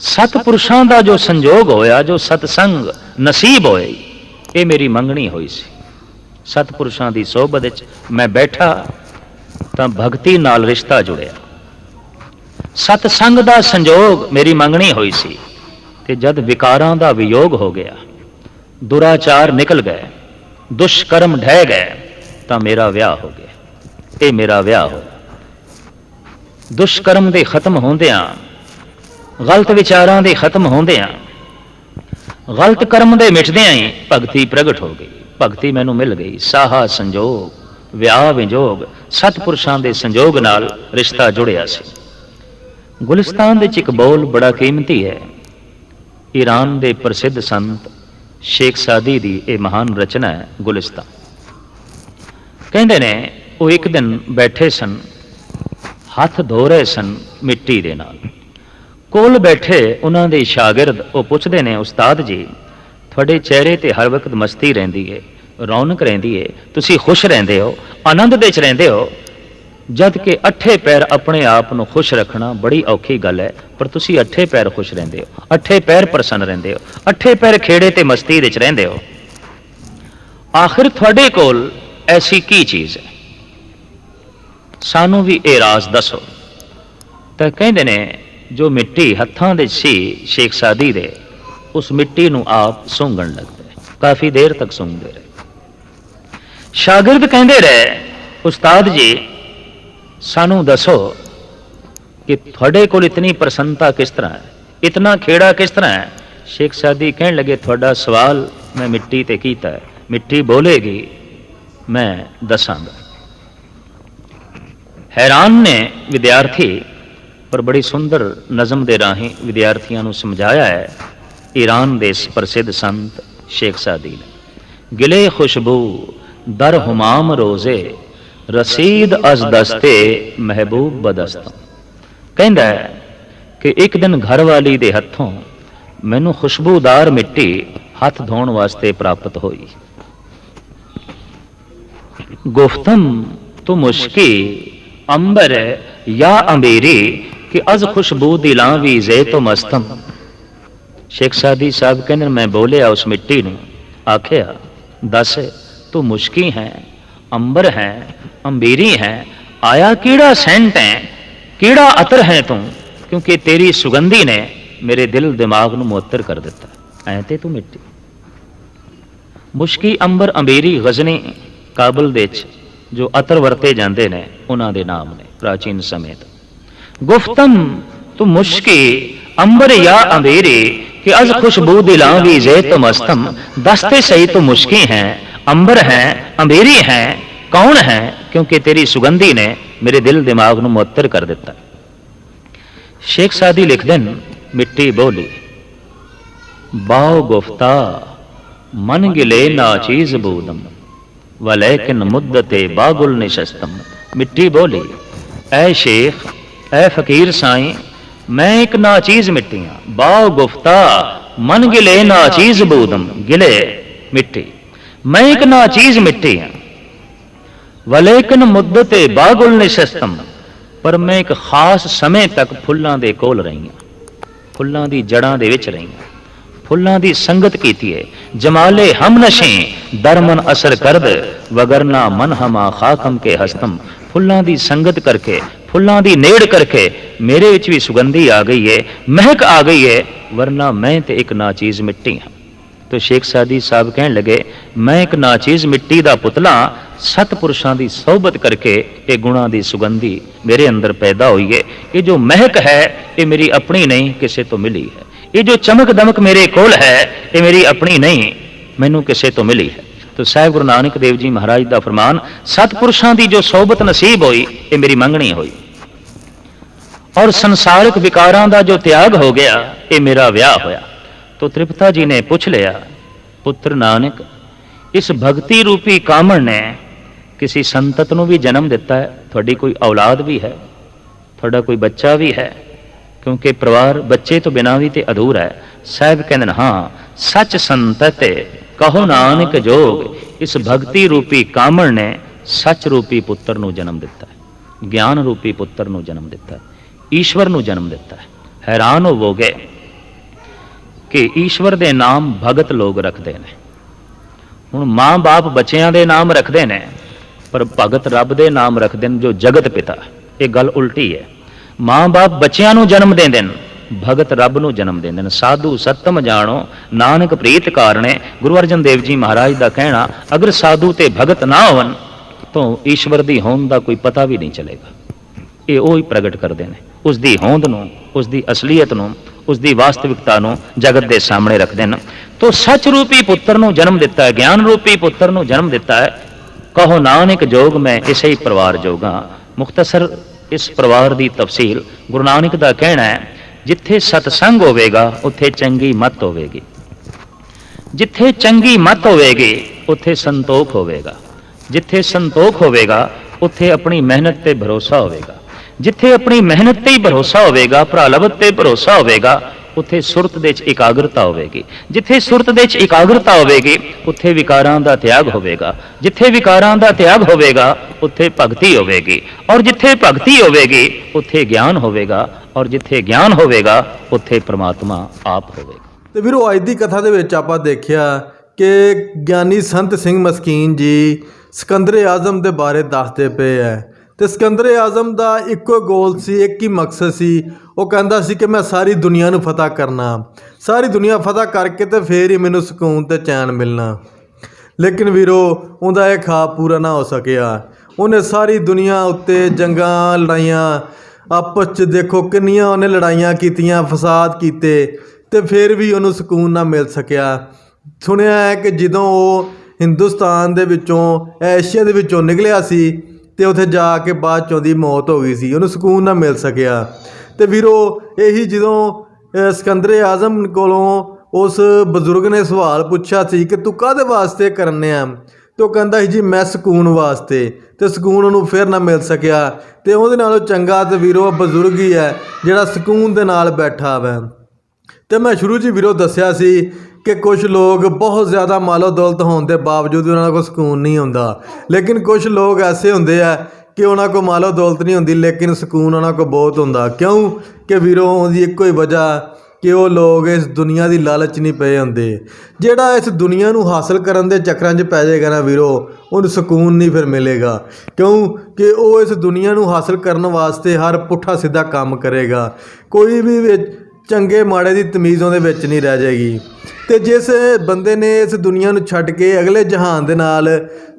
Speaker 2: ਸਤਪੁਰਸ਼ਾਂ ਦਾ ਜੋ ਸੰਜੋਗ ਹੋਇਆ, ਜੋ ਸਤਸੰਗ ਨਸੀਬ ਹੋਏ, ਇਹ ਮੇਰੀ ਮੰਗਣੀ ਹੋਈ ਸੀ। ਸਤਪੁਰਸ਼ਾਂ ਦੀ ਸੋਭਤ ਵਿੱਚ ਮੈਂ ਬੈਠਾ ਤਾਂ ਭਗਤੀ ਨਾਲ ਰਿਸ਼ਤਾ ਜੁੜਿਆ, ਸਤਸੰਗ ਦਾ ਸੰਜੋਗ ਮੇਰੀ ਮੰਗਣੀ ਹੋਈ ਸੀ। ਤੇ ਜਦ ਵਿਕਾਰਾਂ ਦਾ ਵਿਯੋਗ ਹੋ ਗਿਆ, ਦੁਰਾਚਾਰ ਨਿਕਲ ਗਏ, ਦੁਸ਼ਕਰਮ ਢਹਿ ਗਏ, ਤਾਂ ਮੇਰਾ ਵਿਆਹ ਹੋ ਗਿਆ। ਇਹ ਮੇਰਾ ਵਿਆਹ ਹੋਇਆ। ਦੁਸ਼ਕਰਮ ਦੇ ਖਤਮ ਹੁੰਦਿਆਂ, ਗਲਤ ਵਿਚਾਰਾਂ ਦੇ ਖਤਮ ਹੁੰਦਿਆਂ, ਗਲਤ ਕਰਮ ਦੇ ਮਿਟਦਿਆਂ ਹੀ ਭਗਤੀ ਪ੍ਰਗਟ ਹੋ ਗਈ, ਭਗਤੀ ਮੈਨੂੰ ਮਿਲ ਗਈ। ਸਾਹਾ ਸੰਜੋਗ ਵਿਆਹ ਵਿਜੋਗ, ਸਤਪੁਰਸ਼ਾਂ ਦੇ ਸੰਜੋਗ ਨਾਲ ਰਿਸ਼ਤਾ ਜੁੜਿਆ ਸੀ। ਗੁਲਿਸਤਾਨ ਵਿੱਚ ਇੱਕ ਬੋਲ ਬੜਾ ਕੀਮਤੀ ਹੈ। ਈਰਾਨ ਦੇ ਪ੍ਰਸਿੱਧ ਸੰਤ ਸ਼ੇਖ ਸਾਦੀ ਦੀ ਇਹ ਮਹਾਨ ਰਚਨਾ ਹੈ ਗੁਲਿਸਤਾਨ। ਕਹਿੰਦੇ ਨੇ ਉਹ ਇੱਕ ਦਿਨ ਬੈਠੇ ਸਨ, ਹੱਥ ਧੋ ਰਹੇ ਸਨ ਮਿੱਟੀ ਦੇ ਨਾਲ। ਕੋਲ ਬੈਠੇ ਉਹਨਾਂ ਦੇ ਸ਼ਾਗਿਰਦ ਉਹ ਪੁੱਛਦੇ ਨੇ, ਉਸਤਾਦ ਜੀ ਤੁਹਾਡੇ ਚਿਹਰੇ ਤੇ ਹਰ ਵਕਤ ਮਸਤੀ ਰਹਿੰਦੀ ਹੈ, ਰੌਣਕ ਰਹਿੰਦੀ ਹੈ, ਤੁਸੀਂ ਖੁਸ਼ ਰਹਿੰਦੇ ਹੋ, ਆਨੰਦ ਦੇ ਵਿੱਚ ਰਹਿੰਦੇ ਹੋ, ਜਦ ਕਿ ਅੱਠੇ ਪੈਰ ਆਪਣੇ ਆਪ ਨੂੰ ਖੁਸ਼ ਰੱਖਣਾ ਬੜੀ ਔਖੀ ਗੱਲ ਹੈ, ਪਰ ਤੁਸੀਂ ਅੱਠੇ ਪੈਰ ਖੁਸ਼ ਰਹਿੰਦੇ ਹੋ, ਅੱਠੇ ਪੈਰ ਪ੍ਰਸੰਨ ਰਹਿੰਦੇ ਹੋ, ਅੱਠੇ ਪੈਰ ਖੇੜੇ ਤੇ ਮਸਤੀ ਵਿੱਚ ਰਹਿੰਦੇ ਹੋ। ਆਖਿਰ ਤੁਹਾਡੇ ਕੋਲ ਐਸੀ ਕੀ ਚੀਜ਼ ਹੈ? ਸਾਨੂੰ ਵੀ ਇਹ ਰਾਜ਼ ਦੱਸੋ। ਤਾਂ ਕਹਿੰਦੇ ਨੇ ਜੋ ਮਿੱਟੀ ਹੱਥਾਂ ਦੇ ਸੀ ਸ਼ੇਖ ਸਾਦੀ ਦੇ, ਉਸ ਮਿੱਟੀ ਨੂੰ ਆਪ ਸੌਂਗਣ ਲੱਗ ਪਏ। ਕਾਫੀ ਦੇਰ ਤੱਕ ਸੌਂਦੇ ਰਹੇ। ਸ਼ਾਗਿਰਦ ਕਹਿੰਦੇ ਰਹੇ, ਉਸਤਾਦ ਜੀ ਸਾਨੂੰ ਦੱਸੋ ਕਿ ਤੁਹਾਡੇ ਕੋਲ ਇਤਨੀ ਪ੍ਰਸੰਨਤਾ ਕਿਸ ਤਰ੍ਹਾਂ ਹੈ, ਇਤਨਾ ਖੇੜਾ ਕਿਸ ਤਰ੍ਹਾਂ ਹੈ। ਸ਼ੇਖ ਸਾਦੀ ਕਹਿਣ ਲੱਗੇ, ਤੁਹਾਡਾ ਸਵਾਲ ਮੈਂ ਮਿੱਟੀ ਤੇ ਕੀਤਾ ਹੈ, ਮਿੱਟੀ ਬੋਲੇਗੀ, ਮੈਂ ਦੱਸਾਂਗਾ। ਹੈਰਾਨ ਨੇ ਵਿਦਿਆਰਥੀ, ਪਰ ਬੜੀ ਸੁੰਦਰ ਨਜ਼ਮ ਦੇ ਰਾਹੀਂ ਵਿਦਿਆਰਥੀਆਂ ਨੂੰ ਸਮਝਾਇਆ ਹੈ ਈਰਾਨ ਦੇ ਪ੍ਰਸਿੱਧ ਸੰਤ ਸ਼ੇਖ ਸਾਦੀ ਨੇ। ਗਿਲੇ ਖੁਸ਼ਬੂ ਦਰ ਹੁਮਾਮ ਰੋਜ਼ੇ ਰਸੀਦ ਅਜ਼ ਦਸਤੇ ਮਹਿਬੂਬ ਬਦਸਤਮ। ਕਹਿੰਦਾ ਹੈ ਕਿ ਇੱਕ ਦਿਨ ਘਰ ਵਾਲੀ ਦੇ ਹੱਥੋਂ ਮੈਨੂੰ ਖੁਸ਼ਬੂਦਾਰ ਮਿੱਟੀ ਹੱਥ ਧੋਣ ਵਾਸਤੇ ਪ੍ਰਾਪਤ ਹੋਈ। ਗੁਫਤਮ ਤੋ ਮੁਸ਼ਕੀ ਅੰਬਰ या अंबेरी कि अज खुशबू दिलां भी जे तो मस्तम। शेख सादी साहब कहने मैं बोलिया उस मिट्टी नूं, आखिया दस तू मुश्की है, अंबर है, अंबेरी है, आया कीड़ा सेंट है, कीड़ा अतर है तू, क्योंकि तेरी सुगंधी ने मेरे दिल दिमाग नूं मुअत्तर कर दिता। ऐ ते तू मिट्टी। मुश्की अंबर अंबेरी गजनी काबल दे जो अतर वरते जाते ने उन्हां दे नाम ने प्राचीन समय तो। गुफ्तम तू मुश्की अंबर या अंबेरी कि अज खुशबू दिलां भी जे तो मस्तम। दसते सही तो मुश्की हैं, अंबर हैं, अंबेरी हैं, कौन है, क्योंकि तेरी सुगंधी ने मेरे दिल दिमाग नूं मुअत्तर कर दिता। शेख सादी लिख देन, मिट्टी बोली बाओ गुफ्ता मन गिले ना चीज बूदम वलैकिन मुद्दते बागुल निशस्तम। मिट्टी बोली, ऐ शेख, ऐ फकीर साईं, मैं एक नाचीज मिट्टी हाँ। बाओ गुफ्ता मन गिले नाचीज बूदम, गिले मिट्टी, मैं एक नाचीज मिट्टी हाँ। वलैकिन मुद्दते बागुल निशस्तम, पर मैं एक खास समय तक फुल्लां दे कोल रही हाँ, फुल्लां दी जड़ां दे विच रही हाँ, फुल्लां दी संगत कीती है। जमाले हम नशे दरमन असर करद वगरना मन हमा खाकम के हस्तम। फुल्लां दी संगत करके, फुल्लां दी नेड़ करके मेरे विच भी सुगंधी आ गई है, महक आ गई है, वरना मैं ते एक नाचीज मिट्टी हाँ। तो शेख सादी साहब कहने लगे, मैं एक नाचीज मिट्टी दा पुतला, सतपुरुषां दी सोहबत करके ये गुणां दी सुगंधी मेरे अंदर पैदा हुई है। ये जो महक है ये मेरी अपनी नहीं, किसे तो मिली है। ये जो चमक दमक मेरे कोल है ये मेरी अपनी नहीं, मैनू किसे तो मिली है। तो साहिब गुरु नानक देव जी महाराज का फरमान, सतपुरुषां दी जो सोहबत नसीब हुई ये मेरी मंगनी हुई, और संसारिक विकारां दा जो त्याग हो गया ये मेरा विआह होया। तो त्रिपता जी ने पूछ लिया, पुत्र नानक इस भक्ति रूपी कामण ने किसी संतत नूं भी जन्म दिता है, थोड़ी कोई औलाद भी है, थोड़ा कोई बच्चा भी है, क्योंकि परिवार बच्चे तो बिना भी ते अधूरा है। साहब कहते हाँ, सच संतत कहो नानक जोग, इस भक्ति रूपी कामण ने सच रूपी पुत्र नूं जन्म दिता है, ज्ञान रूपी पुत्र नूं जन्म दिता है, ईश्वर नूं जन्म दिता है। हैरान होवोगे कि ईश्वर दे नाम भगत लोग रखते हैं। हुण माँ बाप बच्चियां दे नाम रखते हैं, पर भगत रब दे नाम रखते हैं जो जगत पिता। ये गल उल्टी है। माँ बाप बच्चियां नूं जन्म देंदे ने, भगत रब नूं जन्म देंदे ने। साधु सतम जानो नानक प्रीत कारणे। गुरु अर्जन देव जी महाराज का कहना, अगर साधु ते भगत ना होवन तो ईश्वर दी होंद दा कोई पता भी नहीं चलेगा। ये वो ही प्रगट करते हैं, उसकी होंद नूं, उसकी असलीयत नूं, उसकी वास्तविकता नूं जगत के सामने रखते हैं। तो सच रूपी पुत्र नूं जन्म दिता है, ज्ञान रूपी पुत्र नूं जन्म दिता है। कहो नानक जोग मैं इसे ही परिवार जोगा। मुख्तसर इस परिवार की तफसील गुरु नानक का कहना है, जिथे सतसंग होवेगा उत्थे चंगी मत होवेगी, जिथे चंगी मत होवेगी उत्थे संतोख होवेगा, जिथे संतोख होवेगा उत्थे अपनी मेहनत ते भरोसा होवेगा, जिथे अपनी मेहनत ते ही भरोसा होवेगा, भरालवत ते भरोसा होवेगा, उत्थे सुरत दे च एकाग्रता होवेगी, जिथे सुरत दे च एकाग्रता होवेगी उत्थे विकारां दा त्याग होवेगा, जिथे विकारां दा त्याग होवेगा उत्थे भगती होवेगी, और जिथे भगती होवेगी उत्थे ज्ञान होवेगा, और जिथे ज्ञान होवेगा उत्थे परमात्मा आप होवेगा।
Speaker 1: ਤੇ ਵੀਰੋ ਅੱਜ ਦੀ ਕਥਾ ਦੇ ਵਿੱਚ ਆਪਾਂ ਦੇਖਿਆ ਕਿ ਗਿਆਨੀ ਸੰਤ ਸਿੰਘ ਮਸਕੀਨ ਜੀ ਸਿਕੰਦਰ ਆਜ਼ਮ ਦੇ ਬਾਰੇ ਦੱਸਦੇ ਪਏ ਹੈ ਤੇ ਸਿਕੰਦਰ ਆਜ਼ਮ ਦਾ ਇੱਕੋ ਗੋਲ ਸੀ, ਇੱਕ ਹੀ ਮਕਸਦ ਸੀ। ਉਹ ਕਹਿੰਦਾ ਸੀ ਕਿ ਮੈਂ ਸਾਰੀ ਦੁਨੀਆ ਨੂੰ ਫਤਹ ਕਰਨਾ, ਸਾਰੀ ਦੁਨੀਆ ਫਤਹ ਕਰਕੇ ਤੇ ਫੇਰ ਹੀ ਮੈਨੂੰ ਸਕੂਨ ਤੇ ਚੈਨ ਮਿਲਣਾ। ਲੇਕਿਨ ਵੀਰੋ ਉਹਦਾ ਇਹ ਖਾਬ ਪੂਰਾ ਨਾ ਹੋ ਸਕਿਆ। ਉਹਨੇ ਸਾਰੀ ਦੁਨੀਆ ਉੱਤੇ ਜੰਗਾਂ ਲੜਾਈਆਂ, ਆਪਸ 'ਚ ਦੇਖੋ ਕਿੰਨੀਆਂ ਉਹਨੇ ਲੜਾਈਆਂ ਕੀਤੀਆਂ, ਫਸਾਦ ਕੀਤੇ, ਤੇ ਫਿਰ ਵੀ ਉਹਨੂੰ ਸਕੂਨ ਨਾ ਮਿਲ ਸਕਿਆ। ਸੁਣਿਆ ਹੈ ਕਿ ਜਦੋਂ ਉਹ ਹਿੰਦੁਸਤਾਨ ਦੇ ਵਿੱਚੋਂ, ਏਸ਼ੀਆ ਦੇ ਵਿੱਚੋਂ ਨਿਕਲਿਆ ਸੀ ਤੇ ਉੱਥੇ ਜਾ ਕੇ ਬਾਅਦ 'ਚ ਉਹਦੀ ਮੌਤ ਹੋ ਗਈ ਸੀ, ਉਹਨੂੰ ਸਕੂਨ ਨਾ ਮਿਲ ਸਕਿਆ। ਤੇ ਵੀਰੋ ਇਹੀ ਜਦੋਂ ਸਿਕੰਦਰ ਆਜ਼ਮ ਕੋਲੋਂ ਉਸ ਬਜ਼ੁਰਗ ਨੇ ਸਵਾਲ ਪੁੱਛਿਆ ਸੀ ਕਿ ਤੂੰ ਕਾਹਦੇ ਵਾਸਤੇ ਕਰਨੇ ਆ, ਤੇ ਉਹ ਕਹਿੰਦਾ ਸੀ ਜੀ ਮੈਂ ਸਕੂਨ ਵਾਸਤੇ, ਤੇ ਸਕੂਨ ਉਹਨੂੰ ਫਿਰ ਨਾ ਮਿਲ ਸਕਿਆ। ਤੇ ਉਹਦੇ ਨਾਲੋਂ ਚੰਗਾ ਤੇ ਵੀਰੋ ਬਜ਼ੁਰਗ ਹੀ ਹੈ ਜਿਹੜਾ ਸਕੂਨ ਦੇ ਨਾਲ ਬੈਠਾ ਵੈ। ਤੇ ਮੈਂ ਸ਼ੁਰੂ 'ਚ ਵੀਰੋ ਦੱਸਿਆ ਸੀ ਕਿ ਕੁਝ ਲੋਕ ਬਹੁਤ ਜ਼ਿਆਦਾ ਮਾਲੋ ਦੌਲਤ ਹੋਣ ਦੇ ਬਾਵਜੂਦ ਵੀ ਉਹਨਾਂ ਕੋਲ ਸਕੂਨ ਨਹੀਂ ਹੁੰਦਾ, ਲੇਕਿਨ ਕੁਝ ਲੋਕ ਐਸੇ ਹੁੰਦੇ ਆ ਕਿ ਉਹਨਾਂ ਕੋਲ ਮਾਲੋ ਦੌਲਤ ਨਹੀਂ ਹੁੰਦੀ ਲੇਕਿਨ ਸਕੂਨ ਉਹਨਾਂ ਕੋਲ ਬਹੁਤ ਹੁੰਦਾ। ਕਿਉਂ ਕਿ ਵੀਰੋ ਉਹਦੀ ਇੱਕੋ ਹੀ ਵਜ੍ਹਾ ਕਿ ਉਹ ਲੋਕ ਇਸ ਦੁਨੀਆ ਦੀ ਲਾਲਚ ਨਹੀਂ ਪਏ ਹੁੰਦੇ। ਜਿਹੜਾ ਇਸ ਦੁਨੀਆ ਨੂੰ ਹਾਸਲ ਕਰਨ ਦੇ ਚੱਕਰਾਂ 'ਚ ਪੈ ਜਾਏਗਾ ਨਾ ਵੀਰੋ, ਉਹਨੂੰ ਸਕੂਨ ਨਹੀਂ ਫਿਰ ਮਿਲੇਗਾ। ਕਿਉਂ ਕਿ ਉਹ ਇਸ ਦੁਨੀਆ ਨੂੰ ਹਾਸਲ ਕਰਨ ਵਾਸਤੇ ਹਰ ਪੁੱਠਾ ਸਿੱਧਾ ਕੰਮ ਕਰੇਗਾ, ਕੋਈ ਵੀ ਵਿੱਚ ਚੰਗੇ ਮਾੜੇ ਦੀ ਤਮੀਜ਼ ਉਹਦੇ ਵਿੱਚ ਨਹੀਂ ਰਹਿ ਜਾਏਗੀ। ਤੇ ਜਿਸ ਬੰਦੇ ਨੇ ਇਸ ਦੁਨੀਆ ਨੂੰ ਛੱਡ ਕੇ ਅਗਲੇ ਜਹਾਨ ਦੇ ਨਾਲ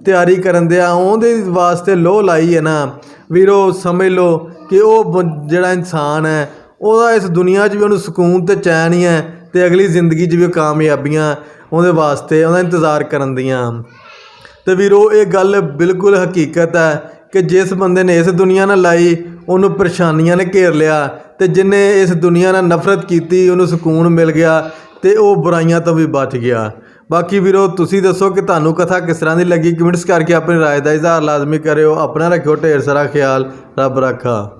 Speaker 1: ਤਿਆਰੀ ਕਰਨ ਦੇ ਉਹਦੇ ਵਾਸਤੇ ਲੋਹ ਲਾਈ ਹੈ ਨਾ ਵੀਰੋ, ਸਮਝ ਲਓ ਕਿ ਉਹ ਜਿਹੜਾ ਇਨਸਾਨ ਹੈ ਉਹਦਾ ਇਸ ਦੁਨੀਆ 'ਚ ਵੀ ਉਹਨੂੰ ਸਕੂਨ ਤੇ ਚੈਨ ਹੀ ਹੈ, ਤੇ ਅਗਲੀ ਜ਼ਿੰਦਗੀ 'ਚ ਵੀ ਕਾਮਯਾਬੀਆਂ ਉਹਦੇ ਵਾਸਤੇ ਉਹਦਾ ਇੰਤਜ਼ਾਰ ਕਰਨ ਦੀਆਂ। ਤੇ ਵੀਰੋ ਇਹ ਗੱਲ ਬਿਲਕੁਲ ਹਕੀਕਤ ਹੈ ਕਿ ਜਿਸ ਬੰਦੇ ਨੇ ਇਸ ਦੁਨੀਆ ਨਾਲ ਲਾਈ ਉਹਨੂੰ ਪਰੇਸ਼ਾਨੀਆਂ ਨੇ ਘੇਰ ਲਿਆ, ਤੇ ਜਿਹਨੇ ਇਸ ਦੁਨੀਆ ਨਾਲ ਨਫ਼ਰਤ ਕੀਤੀ ਉਹਨੂੰ ਸਕੂਨ ਮਿਲ ਗਿਆ ਤੇ ਉਹ ਬੁਰਾਈਆਂ ਤੋਂ ਵੀ ਬਚ ਗਿਆ। ਬਾਕੀ ਵੀਰੋ ਤੁਸੀਂ ਦੱਸੋ ਕਿ ਤੁਹਾਨੂੰ ਕਥਾ ਕਿਸ ਤਰ੍ਹਾਂ ਦੀ ਲੱਗੀ, ਕਮੈਂਟਸ ਕਰਕੇ ਆਪਣੀ ਰਾਏ ਦਾ ਇਜ਼ਹਾਰ ਲਾਜ਼ਮੀ ਕਰਿਓ। ਆਪਣਾ ਰੱਖਿਓ ਢੇਰ ਸਾਰਾ ਖਿਆਲ, ਰੱਬ ਰਾਖਾ।